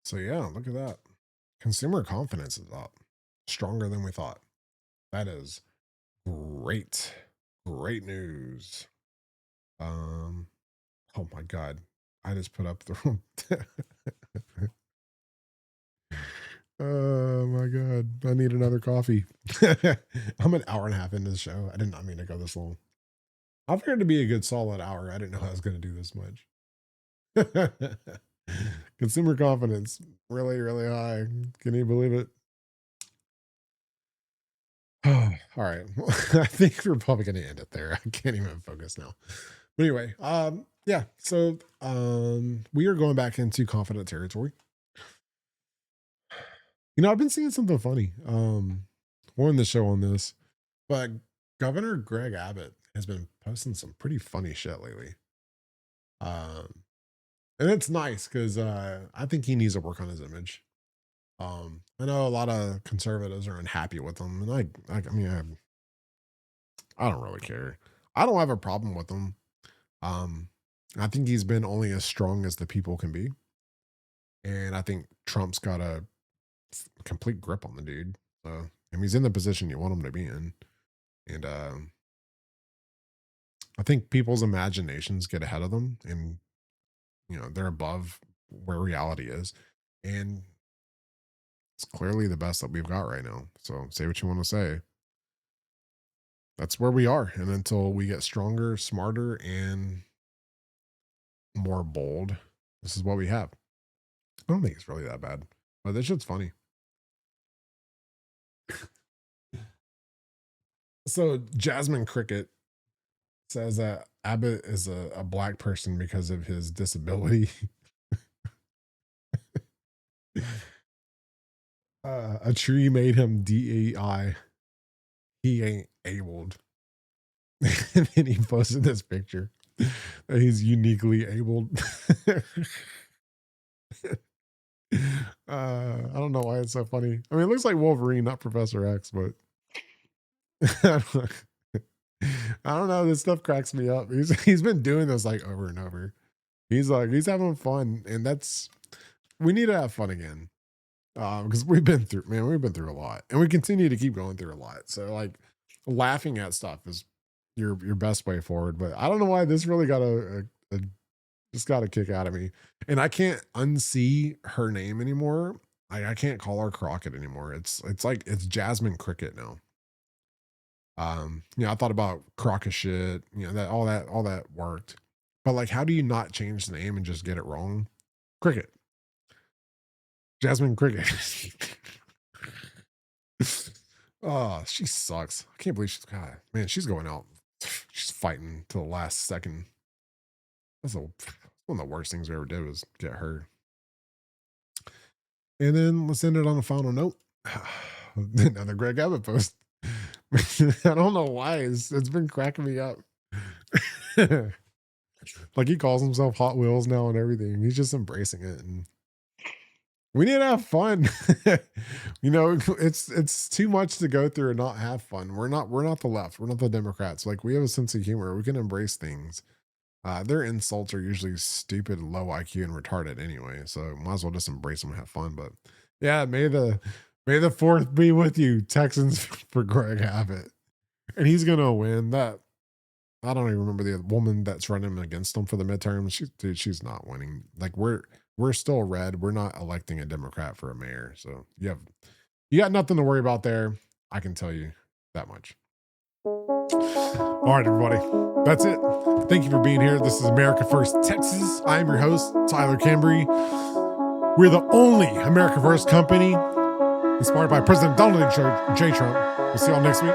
So yeah, look at that. Consumer confidence is up, stronger than we thought. That is great. Great news. Oh my God. I just put up the oh my God. I need another coffee. I'm an hour and a half into the show. I did not mean to go this long. I figured to be a good solid hour. I didn't know I was going to do this much. Consumer confidence really, really high. Can you believe it? All right. I think we're probably going to end it there. I can't even focus now. But anyway, yeah. So we are going back into confident territory. You know, I've been seeing something funny. More in the show on this, but Governor Greg Abbott has been posting some pretty funny shit lately. And it's nice because I think he needs to work on his image. I know a lot of conservatives are unhappy with him, and I mean, I don't really care. I don't have a problem with him. I think he's been only as strong as the people can be, and I think Trump's got a complete grip on the dude. So I mean, he's in the position you want him to be in, and I think people's imaginations get ahead of them, and you know they're above where reality is, and it's clearly the best that we've got right now. So say what you want to say. That's where we are. And until we get stronger, smarter, and more bold, this is what we have. I don't think it's really that bad, but this shit's funny. So Jasmine Cricket says that Abbott is a black person because of his disability. A tree made him DEI. He ain't abled. And then he posted this picture that he's uniquely abled. I don't know why it's so funny. I mean, it looks like Wolverine, not Professor X, but I don't know. This stuff cracks me up. He's been doing this like over and over. He's having fun, and we need to have fun again. Because we've been through a lot, and we continue to keep going through a lot. So like laughing at stuff is your best way forward. But I don't know why this really got just got a kick out of me, and I can't unsee her name anymore. I can't call her Crockett anymore. It's Jasmine Cricket now. You know, I thought about Crockett shit, you know, that all that worked, but like, how do you not change the name and just get it wrong? Cricket. Jasmine Cricket. Oh, she sucks. I can't believe she's going out. She's fighting to the last second. That's one of the worst things we ever did was get her. And then let's end it on a final note. Another Greg Abbott post. I don't know why. It's been cracking me up. Like he calls himself Hot Wheels now and everything. He's just embracing it, and we need to have fun. You know, it's too much to go through and not have fun. We're not the left. We're not the Democrats. Like, we have a sense of humor. We can embrace things. Their insults are usually stupid, low IQ, and retarded anyway. So might as well just embrace them and have fun. But yeah, may the 4th be with you, Texans, for Greg Abbott. And he's gonna win. That I don't even remember the woman that's running against him for the midterms. She's not winning. Like, we're still red. We're not electing a Democrat for a mayor. So you got nothing to worry about there. I can tell you that much. All right, everybody. That's it. Thank you for being here. This is America First Texas. I'm your host, Tyler Cambry. We're the only America First company inspired by President Donald J. Trump. We'll see y'all next week.